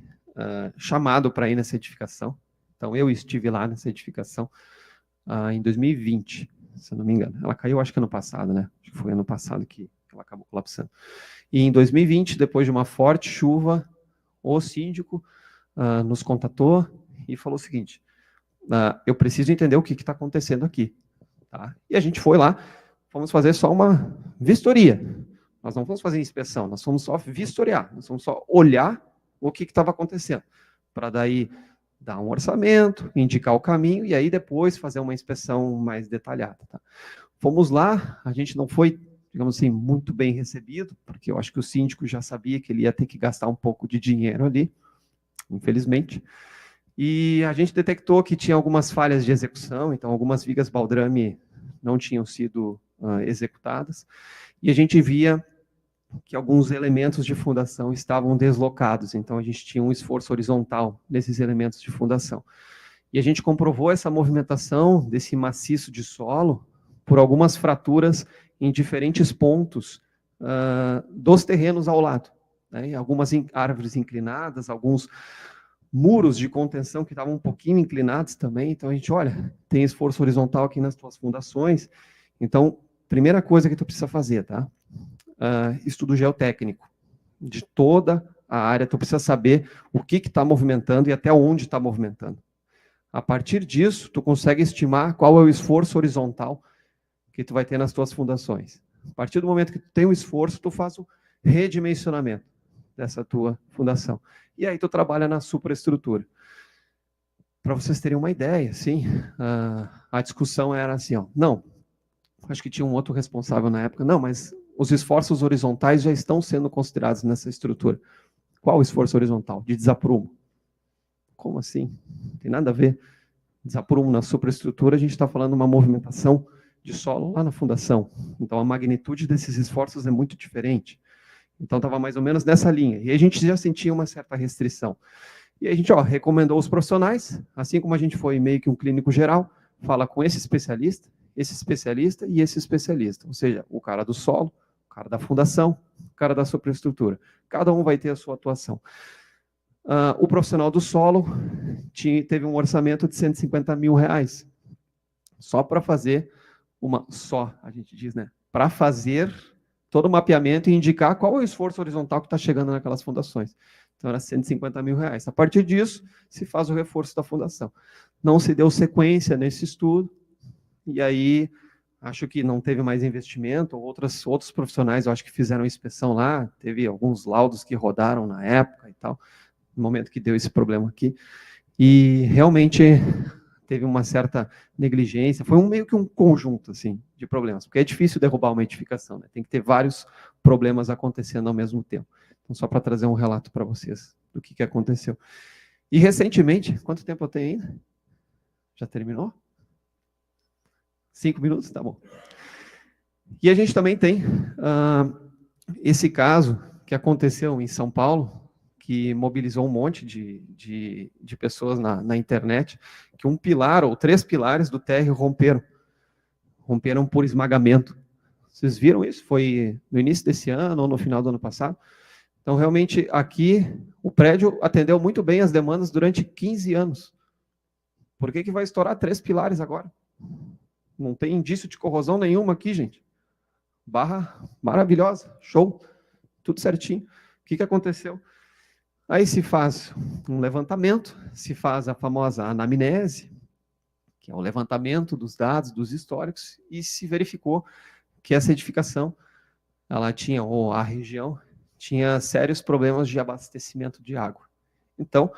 chamado para ir nessa edificação. Então, eu estive lá nessa edificação em 2020, se eu não me engano. Ela caiu, acho que ano passado, né? Acho que foi ano passado que ela acabou colapsando. E em 2020, depois de uma forte chuva, o síndico nos contatou e falou o seguinte: eu preciso entender o que está acontecendo aqui. Tá? E a gente foi lá, fomos fazer só uma vistoria. Nós não fomos fazer inspeção, nós fomos só vistoriar, nós fomos só olhar o que estava acontecendo, para daí dar um orçamento, indicar o caminho, e aí depois fazer uma inspeção mais detalhada. Tá? Fomos lá, a gente não foi, digamos assim, muito bem recebido, porque eu acho que o síndico já sabia que ele ia ter que gastar um pouco de dinheiro ali, infelizmente. E a gente detectou que tinha algumas falhas de execução, então algumas vigas baldrame não tinham sido executadas, e a gente via que alguns elementos de fundação estavam deslocados, então a gente tinha um esforço horizontal nesses elementos de fundação. E a gente comprovou essa movimentação desse maciço de solo por algumas fraturas em diferentes pontos dos terrenos ao lado, né? Algumas árvores inclinadas, alguns muros de contenção que estavam um pouquinho inclinados também. Então a gente, olha, tem esforço horizontal aqui nas tuas fundações. Então, primeira coisa que tu precisa fazer, tá? Estudo geotécnico de toda a área. Tu precisa saber o que está movimentando e até onde está movimentando. A partir disso, tu consegue estimar qual é o esforço horizontal que tu vai ter nas tuas fundações. A partir do momento que tu tem um esforço, tu faz o redimensionamento dessa tua fundação. E aí tu trabalha na superestrutura. Para vocês terem uma ideia, assim, a discussão era assim, ó, não, acho que tinha um outro responsável na época, não, mas os esforços horizontais já estão sendo considerados nessa estrutura. Qual o esforço horizontal? De desaprumo. Como assim? Não tem nada a ver. Desaprumo na superestrutura, a gente está falando de uma movimentação de solo lá na fundação. Então, a magnitude desses esforços é muito diferente. Então, estava mais ou menos nessa linha. E a gente já sentia uma certa restrição. E a gente recomendou os profissionais, assim como a gente foi meio que um clínico geral, fala com esse especialista, esse especialista e esse especialista, ou seja, o cara do solo, o cara da fundação, o cara da superestrutura. Cada um vai ter a sua atuação. O profissional do solo teve um orçamento de R$150 mil, só para fazer a gente diz, né? Para fazer todo o mapeamento e indicar qual é o esforço horizontal que está chegando naquelas fundações. Então, era R$150 mil. A partir disso, se faz o reforço da fundação. Não se deu sequência nesse estudo, e aí acho que não teve mais investimento, outros profissionais, eu acho que fizeram inspeção lá, teve alguns laudos que rodaram na época e tal, no momento que deu esse problema aqui, e realmente teve uma certa negligência, foi meio que um conjunto, assim, de problemas, porque é difícil derrubar uma edificação, né? Tem que ter vários problemas acontecendo ao mesmo tempo. Então, só para trazer um relato para vocês do que aconteceu. E, recentemente, quanto tempo eu tenho ainda? Já terminou? 5 minutos? Tá bom. E a gente também tem esse caso que aconteceu em São Paulo, que mobilizou um monte de pessoas na internet, que um pilar ou 3 pilares do térreo romperam por esmagamento. Vocês viram isso? Foi no início desse ano ou no final do ano passado? Então, realmente, aqui, o prédio atendeu muito bem as demandas durante 15 anos. Por que vai estourar 3 pilares agora? Não tem indício de corrosão nenhuma aqui, gente. Barra maravilhosa, show, tudo certinho. O que aconteceu? Aí se faz um levantamento, se faz a famosa anamnese, que é o levantamento dos dados, dos históricos, e se verificou que essa edificação, ela tinha, ou a região, tinha sérios problemas de abastecimento de água. Então,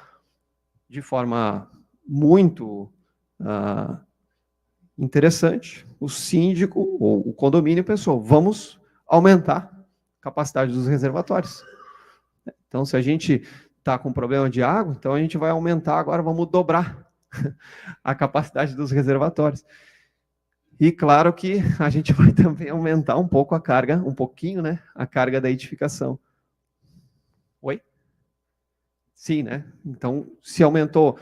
de forma muito interessante, o síndico ou o condomínio pensou, vamos aumentar a capacidade dos reservatórios. Então, se a gente está com problema de água, então a gente vai aumentar agora, vamos dobrar a capacidade dos reservatórios. E claro que a gente vai também aumentar um pouco a carga, um pouquinho, né, a carga da edificação. Oi? Sim, né? Então, se aumentou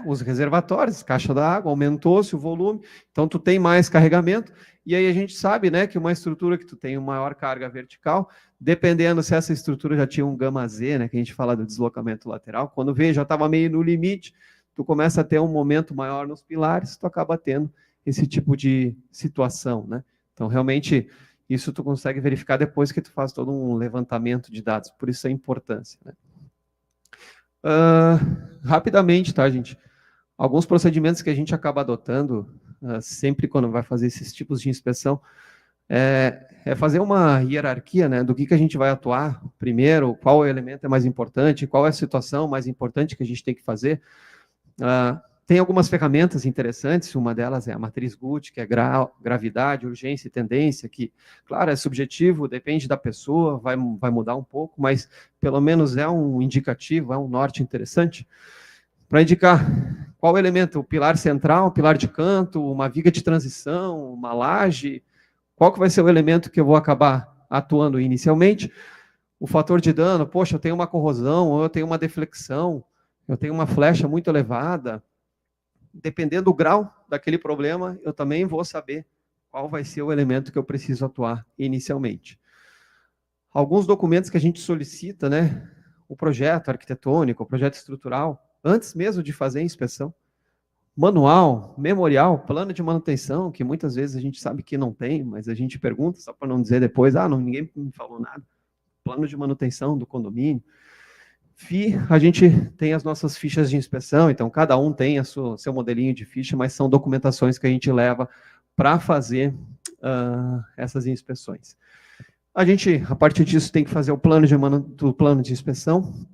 os reservatórios, caixa da água, aumentou-se o volume, então tu tem mais carregamento, e aí a gente sabe, né, que uma estrutura que tu tem uma maior carga vertical, dependendo se essa estrutura já tinha um gama Z, né, que a gente fala do deslocamento lateral, quando vê, já estava meio no limite, tu começa a ter um momento maior nos pilares, tu acaba tendo esse tipo de situação, né? Então, realmente, isso tu consegue verificar depois que tu faz todo um levantamento de dados, por isso a importância, né? Rapidamente, tá, gente? Alguns procedimentos que a gente acaba adotando sempre quando vai fazer esses tipos de inspeção é fazer uma hierarquia, né, do que a gente vai atuar primeiro, qual elemento é mais importante, qual é a situação mais importante que a gente tem que fazer. Tem algumas ferramentas interessantes, uma delas é a matriz Guth, que é gravidade, urgência e tendência, que, claro, é subjetivo, depende da pessoa, vai mudar um pouco, mas pelo menos é um indicativo, é um norte interessante, para indicar qual elemento, o pilar central, o pilar de canto, uma viga de transição, uma laje, qual que vai ser o elemento que eu vou acabar atuando inicialmente. O fator de dano, poxa, eu tenho uma corrosão, ou eu tenho uma deflexão, eu tenho uma flecha muito elevada. Dependendo do grau daquele problema, eu também vou saber qual vai ser o elemento que eu preciso atuar inicialmente. Alguns documentos que a gente solicita, né, o projeto arquitetônico, o projeto estrutural, antes mesmo de fazer a inspeção, manual, memorial, plano de manutenção, que muitas vezes a gente sabe que não tem, mas a gente pergunta, só para não dizer depois, ninguém me falou nada. Plano de manutenção do condomínio. A gente tem as nossas fichas de inspeção, então cada um tem seu modelinho de ficha, mas são documentações que a gente leva para fazer essas inspeções. A gente, a partir disso, tem que fazer o plano de inspeção,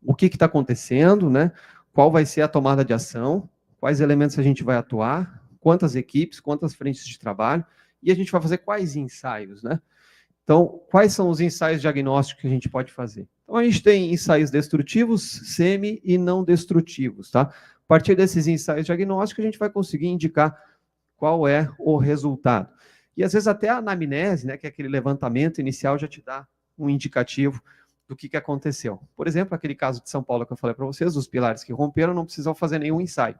o que está acontecendo, né? Qual vai ser a tomada de ação, quais elementos a gente vai atuar, quantas equipes, quantas frentes de trabalho, e a gente vai fazer quais ensaios, né? Então, quais são os ensaios diagnósticos que a gente pode fazer? Então, a gente tem ensaios destrutivos, semi e não destrutivos, tá? A partir desses ensaios diagnósticos, a gente vai conseguir indicar qual é o resultado. E, às vezes, até a anamnese, né, que é aquele levantamento inicial, já te dá um indicativo do que aconteceu. Por exemplo, aquele caso de São Paulo que eu falei para vocês, os pilares que romperam, não precisam fazer nenhum ensaio.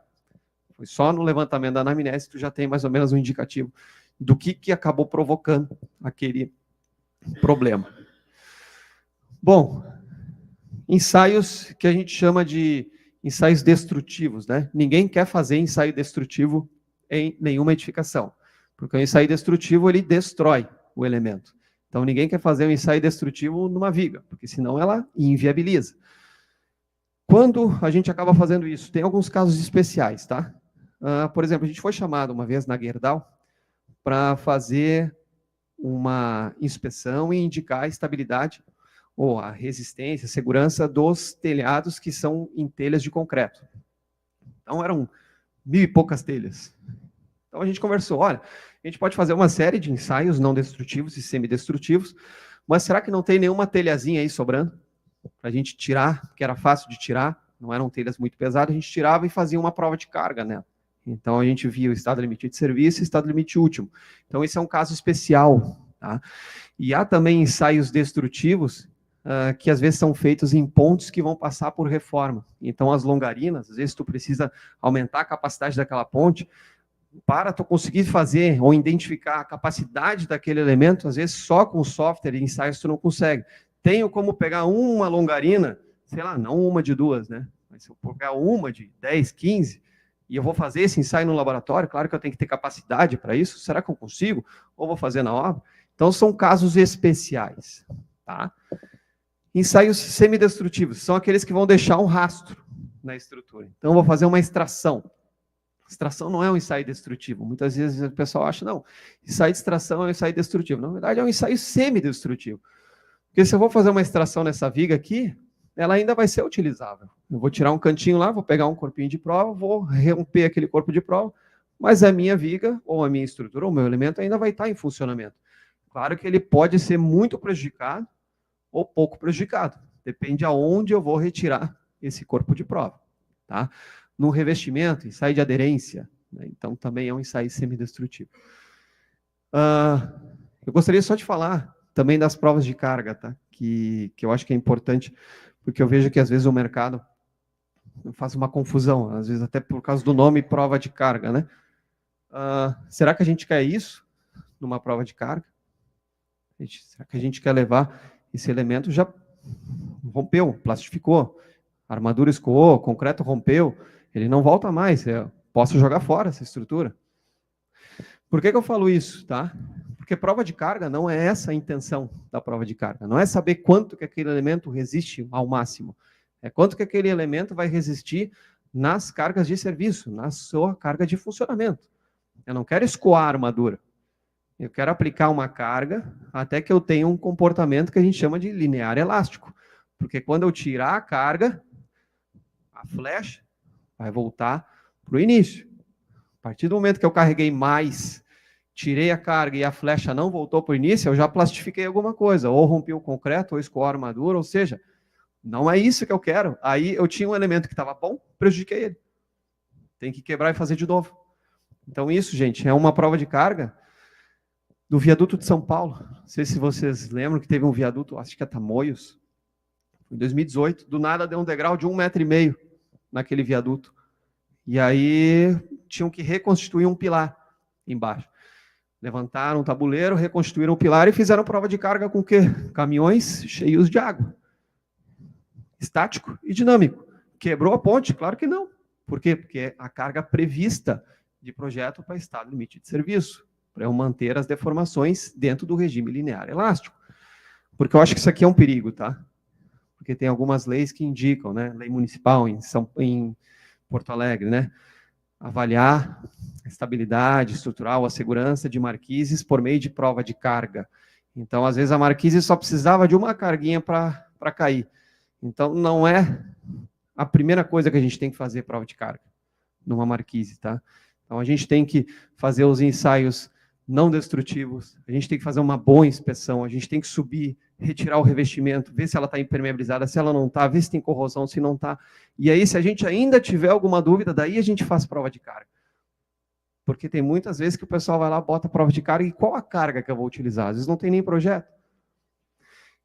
Foi só no levantamento da anamnese que tu já tem mais ou menos um indicativo do que acabou provocando aquele problema. Bom, ensaios que a gente chama de ensaios destrutivos, né? Ninguém quer fazer ensaio destrutivo em nenhuma edificação, porque o ensaio destrutivo, ele destrói o elemento. Então, ninguém quer fazer um ensaio destrutivo numa viga, porque senão ela inviabiliza. Quando a gente acaba fazendo isso? Tem alguns casos especiais, tá? Por exemplo, a gente foi chamado uma vez na Gerdau para fazer uma inspeção e indicar a estabilidade ou a resistência, a segurança dos telhados que são em telhas de concreto. Então, eram 1000 e poucas telhas. Então, a gente conversou, olha, a gente pode fazer uma série de ensaios não destrutivos e semidestrutivos, mas será que não tem nenhuma telhazinha aí sobrando? Para a gente tirar, que era fácil de tirar, não eram telhas muito pesadas, a gente tirava e fazia uma prova de carga nela. Então, a gente via o estado limite de serviço e o estado limite último. Então, esse é um caso especial. Tá? E há também ensaios destrutivos que às vezes são feitos em pontes que vão passar por reforma. Então, as longarinas, às vezes tu precisa aumentar a capacidade daquela ponte, para tu conseguir fazer ou identificar a capacidade daquele elemento, às vezes só com software e ensaios tu não consegue. Tenho como pegar uma longarina, sei lá, não uma de duas, né? Mas se eu pegar uma de 10, 15, e eu vou fazer esse ensaio no laboratório, claro que eu tenho que ter capacidade para isso, será que eu consigo? Ou vou fazer na obra? Então, são casos especiais, tá? Ensaios semidestrutivos, são aqueles que vão deixar um rastro na estrutura. Então, eu vou fazer uma extração. Extração não é um ensaio destrutivo. Muitas vezes o pessoal acha, não, ensaio de extração é um ensaio destrutivo. Na verdade, é um ensaio semidestrutivo. Porque se eu vou fazer uma extração nessa viga aqui, ela ainda vai ser utilizável. Eu vou tirar um cantinho lá, vou pegar um corpinho de prova, vou romper aquele corpo de prova, mas a minha viga, ou a minha estrutura, ou o meu elemento ainda vai estar em funcionamento. Claro que ele pode ser muito prejudicado ou pouco prejudicado. Depende aonde eu vou retirar esse corpo de prova. Tá? No revestimento, ensaio de aderência, né? Então também é um ensaio semidestrutivo. Eu gostaria só de falar também das provas de carga, tá? Que eu acho que é importante, porque eu vejo que às vezes o mercado faz uma confusão, às vezes até por causa do nome prova de carga, né? Será que a gente quer isso numa prova de carga? Será que a gente quer levar esse elemento já rompeu, plastificou, a armadura escoou, o concreto rompeu, ele não volta mais, eu posso jogar fora essa estrutura. Por que eu falo isso, tá? Porque prova de carga não é essa a intenção da prova de carga, não é saber quanto que aquele elemento resiste ao máximo, é quanto que aquele elemento vai resistir nas cargas de serviço, na sua carga de funcionamento. Eu não quero escoar a armadura, eu quero aplicar uma carga até que eu tenha um comportamento que a gente chama de linear elástico, porque quando eu tirar a carga, a flecha vai voltar para o início. A partir do momento que eu carreguei mais, tirei a carga e a flecha não voltou para o início, eu já plastifiquei alguma coisa, ou rompi o concreto, ou escoou a armadura, ou seja, não é isso que eu quero. Aí eu tinha um elemento que estava bom, prejudiquei ele. Tem que quebrar e fazer de novo. Então isso, gente, é uma prova de carga do viaduto de São Paulo. Não sei se vocês lembram que teve um viaduto, acho que é Tamoios, em 2018, do nada deu um degrau de 1,5 m naquele viaduto. E aí tinham que reconstituir um pilar embaixo. Levantaram um tabuleiro, reconstruíram o pilar e fizeram prova de carga com o quê? Caminhões cheios de água. Estático e dinâmico. Quebrou a ponte? Claro que não. Por quê? Porque é a carga prevista de projeto para estado limite de serviço, para eu manter as deformações dentro do regime linear elástico. Porque eu acho que isso aqui é um perigo, tá? Porque tem algumas leis que indicam, né? Lei municipal em Porto Alegre, né? Avaliar a estabilidade estrutural, a segurança de marquises por meio de prova de carga. Então, às vezes, a marquise só precisava de uma carguinha para cair. Então, não é a primeira coisa que a gente tem que fazer prova de carga numa marquise, tá? Então, a gente tem que fazer os ensaios não destrutivos, a gente tem que fazer uma boa inspeção, a gente tem que subir, retirar o revestimento, ver se ela está impermeabilizada, se ela não está, ver se tem corrosão, se não está. E aí, se a gente ainda tiver alguma dúvida, daí a gente faz prova de carga. Porque tem muitas vezes que o pessoal vai lá, bota a prova de carga, e qual a carga que eu vou utilizar? Às vezes não tem nem projeto.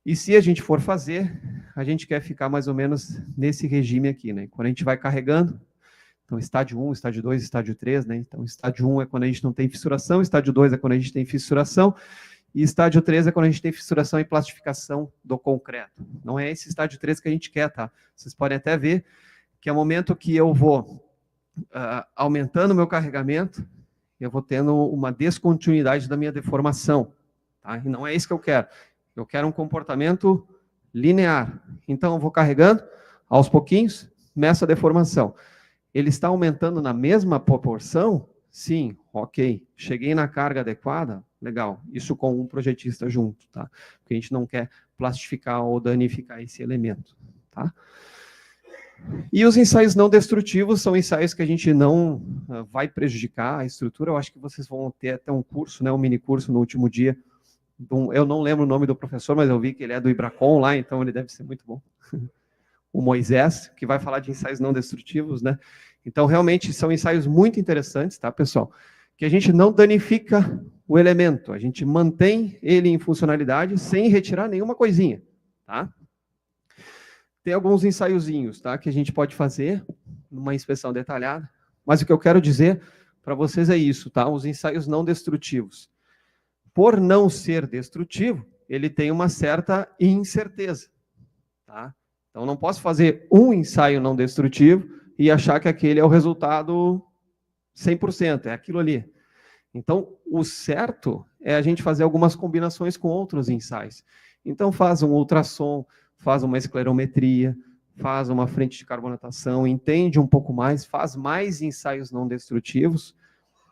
E se a gente for fazer, a gente quer ficar mais ou menos nesse regime aqui, né? Quando a gente vai carregando, Então, estádio 1, estádio 2, estádio 3, né? Então, estádio 1 é quando a gente não tem fissuração, estádio 2 é quando a gente tem fissuração, e estádio 3 é quando a gente tem fissuração e plastificação do concreto. Não é esse estádio 3 que a gente quer, tá? Vocês podem até ver que é o momento que eu vou aumentando o meu carregamento, eu vou tendo uma descontinuidade da minha deformação, tá? E não é isso que eu quero. Eu quero um comportamento linear. Então, eu vou carregando, aos pouquinhos, meço a deformação. Ele está aumentando na mesma proporção? Sim, ok. Cheguei na carga adequada? Legal. Isso com um projetista junto, tá? Porque a gente não quer plastificar ou danificar esse elemento, tá? E os ensaios não destrutivos são ensaios que a gente não vai prejudicar a estrutura. Eu acho que vocês vão ter até um curso, né, um mini curso no último dia. Eu não lembro o nome do professor, mas eu vi que ele é do Ibracon lá, então ele deve ser muito bom. O Moisés, que vai falar de ensaios não destrutivos, né? Então, realmente, são ensaios muito interessantes, tá, pessoal? Que a gente não danifica o elemento, a gente mantém ele em funcionalidade sem retirar nenhuma coisinha, tá? Tem alguns ensaiozinhos, tá, que a gente pode fazer numa inspeção detalhada, mas o que eu quero dizer para vocês é isso, tá? Os ensaios não destrutivos. Por não ser destrutivo, ele tem uma certa incerteza, tá? Então, não posso fazer um ensaio não destrutivo e achar que aquele é o resultado 100%, é aquilo ali. Então, o certo é a gente fazer algumas combinações com outros ensaios. Então, faz um ultrassom, faz uma esclerometria, faz uma frente de carbonatação, entende um pouco mais, faz mais ensaios não destrutivos,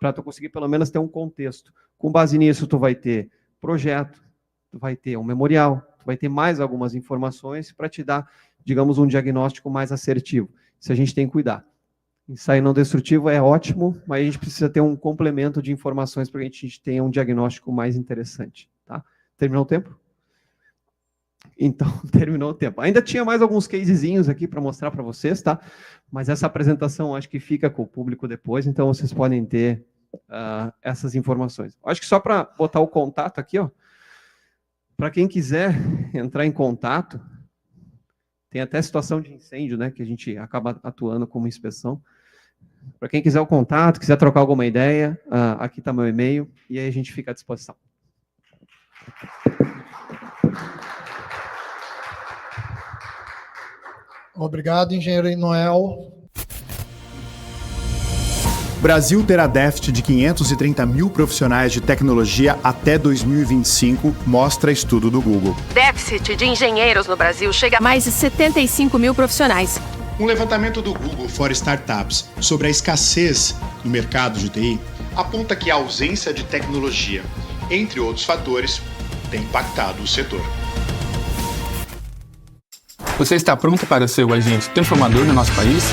para tu conseguir pelo menos ter um contexto. Com base nisso, tu vai ter projeto, tu vai ter um memorial, tu vai ter mais algumas informações para te dar, digamos, um diagnóstico mais assertivo. Isso a gente tem que cuidar. Ensaio não destrutivo é ótimo, mas a gente precisa ter um complemento de informações para que a gente tenha um diagnóstico mais interessante. Tá? Terminou o tempo? Então, terminou o tempo. Ainda tinha mais alguns casezinhos aqui para mostrar para vocês, tá? Mas essa apresentação acho que fica com o público depois, então vocês podem ter essas informações. Acho que só para botar o contato aqui, ó, para quem quiser entrar em contato, tem até situação de incêndio, né, que a gente acaba atuando como inspeção. Para quem quiser o contato, quiser trocar alguma ideia, aqui está meu e-mail, e aí a gente fica à disposição. Obrigado, engenheiro Noel. O Brasil terá déficit de 530 mil profissionais de tecnologia até 2025, mostra estudo do Google. Déficit de engenheiros no Brasil chega a mais de 75 mil profissionais. Um levantamento do Google for Startups sobre a escassez no mercado de TI aponta que a ausência de tecnologia, entre outros fatores, tem impactado o setor. Você está pronto para ser o agente transformador no nosso país?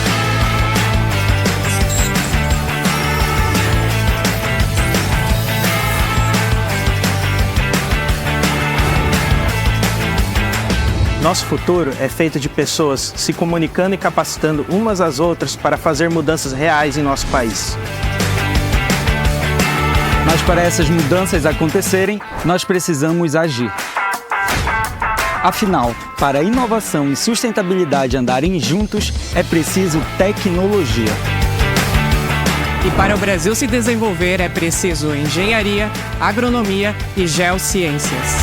Nosso futuro é feito de pessoas se comunicando e capacitando umas às outras para fazer mudanças reais em nosso país. Mas para essas mudanças acontecerem, nós precisamos agir. Afinal, para a inovação e sustentabilidade andarem juntos, é preciso tecnologia. E para o Brasil se desenvolver, é preciso engenharia, agronomia e geociências.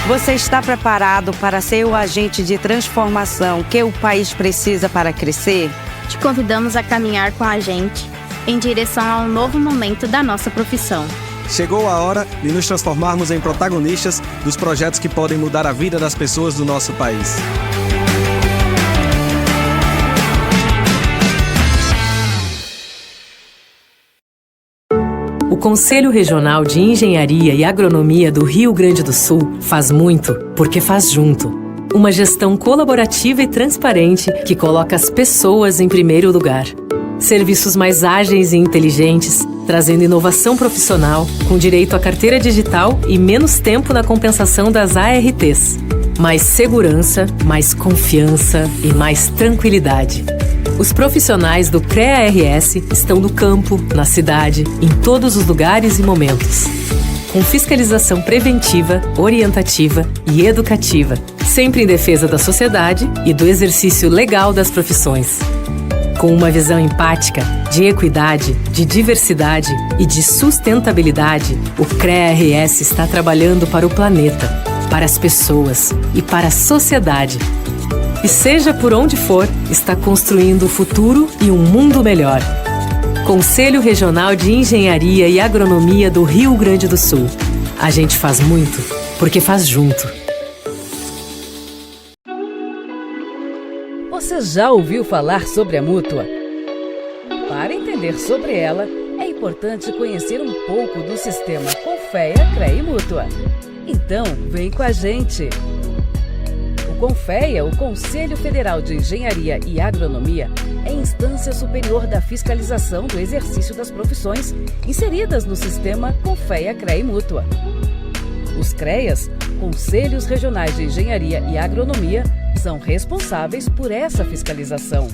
Você está preparado para ser o agente de transformação que o país precisa para crescer? Te convidamos a caminhar com a gente em direção a um novo momento da nossa profissão. Chegou a hora de nos transformarmos em protagonistas dos projetos que podem mudar a vida das pessoas do nosso país. O Conselho Regional de Engenharia e Agronomia do Rio Grande do Sul faz muito, porque faz junto. Uma gestão colaborativa e transparente que coloca as pessoas em primeiro lugar. Serviços mais ágeis e inteligentes, trazendo inovação profissional, com direito à carteira digital e menos tempo na compensação das ARTs. Mais segurança, mais confiança e mais tranquilidade. Os profissionais do CREA-RS estão no campo, na cidade, em todos os lugares e momentos. Com fiscalização preventiva, orientativa e educativa, sempre em defesa da sociedade e do exercício legal das profissões. Com uma visão empática, de equidade, de diversidade e de sustentabilidade, o CREA-RS está trabalhando para o planeta, para as pessoas e para a sociedade. E seja por onde for, está construindo o futuro e um mundo melhor. Conselho Regional de Engenharia e Agronomia do Rio Grande do Sul. A gente faz muito, porque faz junto. Você já ouviu falar sobre a Mútua? Para entender sobre ela, é importante conhecer um pouco do sistema Confea, CREA e Mútua. Então, vem com a gente! O Confea, o Conselho Federal de Engenharia e Agronomia, é instância superior da fiscalização do exercício das profissões inseridas no sistema Confea, CREA e Mútua. Os CREAs, Conselhos Regionais de Engenharia e Agronomia, são responsáveis por essa fiscalização.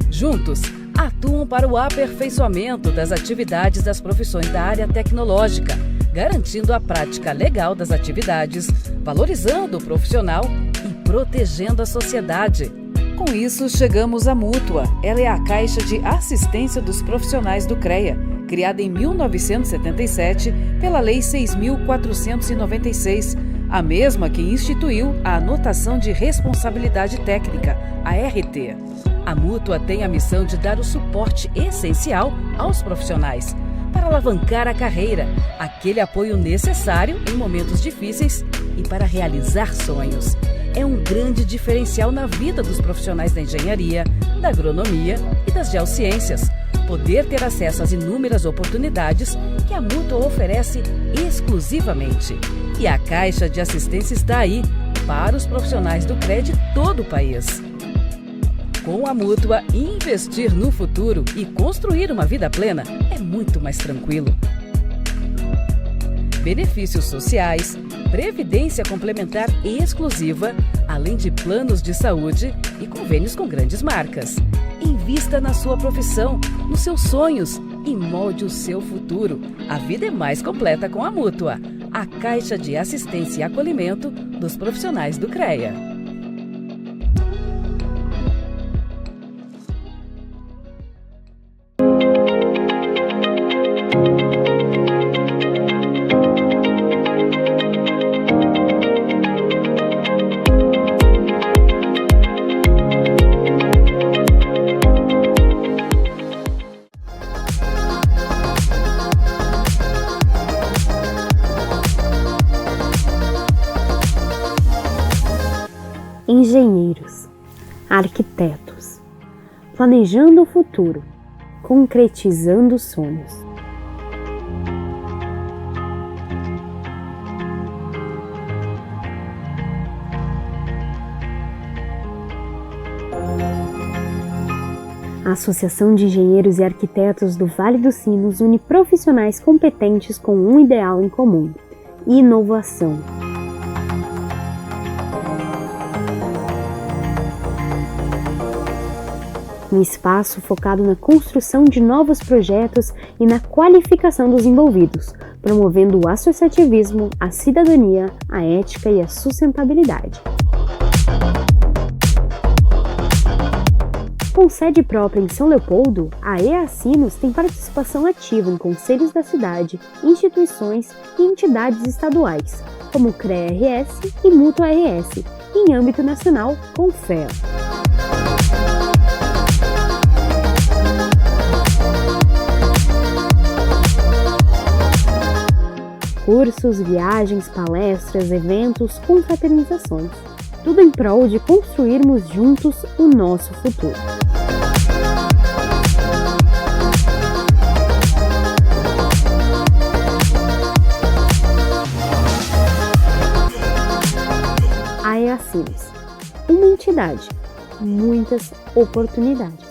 Juntos, atuam para o aperfeiçoamento das atividades das profissões da área tecnológica, garantindo a prática legal das atividades, valorizando o profissional e protegendo a sociedade. Com isso, chegamos à Mútua. Ela é a Caixa de Assistência dos Profissionais do CREA, criada em 1977 pela Lei 6.496, a mesma que instituiu a Anotação de Responsabilidade Técnica, a RT. A Mútua tem a missão de dar o suporte essencial aos profissionais para alavancar a carreira, aquele apoio necessário em momentos difíceis e para realizar sonhos. É um grande diferencial na vida dos profissionais da engenharia, da agronomia e das geociências, poder ter acesso às inúmeras oportunidades que a Mútua oferece exclusivamente. E a Caixa de Assistência está aí para os profissionais do CREA de todo o país. Com a Mútua, investir no futuro e construir uma vida plena é muito mais tranquilo. Benefícios sociais, previdência complementar exclusiva, além de planos de saúde e convênios com grandes marcas. Invista na sua profissão, nos seus sonhos e molde o seu futuro. A vida é mais completa com a Mútua, a Caixa de Assistência e Acolhimento dos profissionais do CREA. Engenheiros, arquitetos, planejando o futuro, concretizando sonhos. A Associação de Engenheiros e Arquitetos do Vale dos Sinos une profissionais competentes com um ideal em comum: inovação. Um espaço focado na construção de novos projetos e na qualificação dos envolvidos, promovendo o associativismo, a cidadania, a ética e a sustentabilidade. Com sede própria em São Leopoldo, a EA Sinos tem participação ativa em conselhos da cidade, instituições e entidades estaduais, como o CREA-RS e Mútua-RS, e em âmbito nacional, Confea. Cursos, viagens, palestras, eventos, confraternizações. Tudo em prol de construirmos juntos o nosso futuro. A EA Sinos, uma entidade, muitas oportunidades.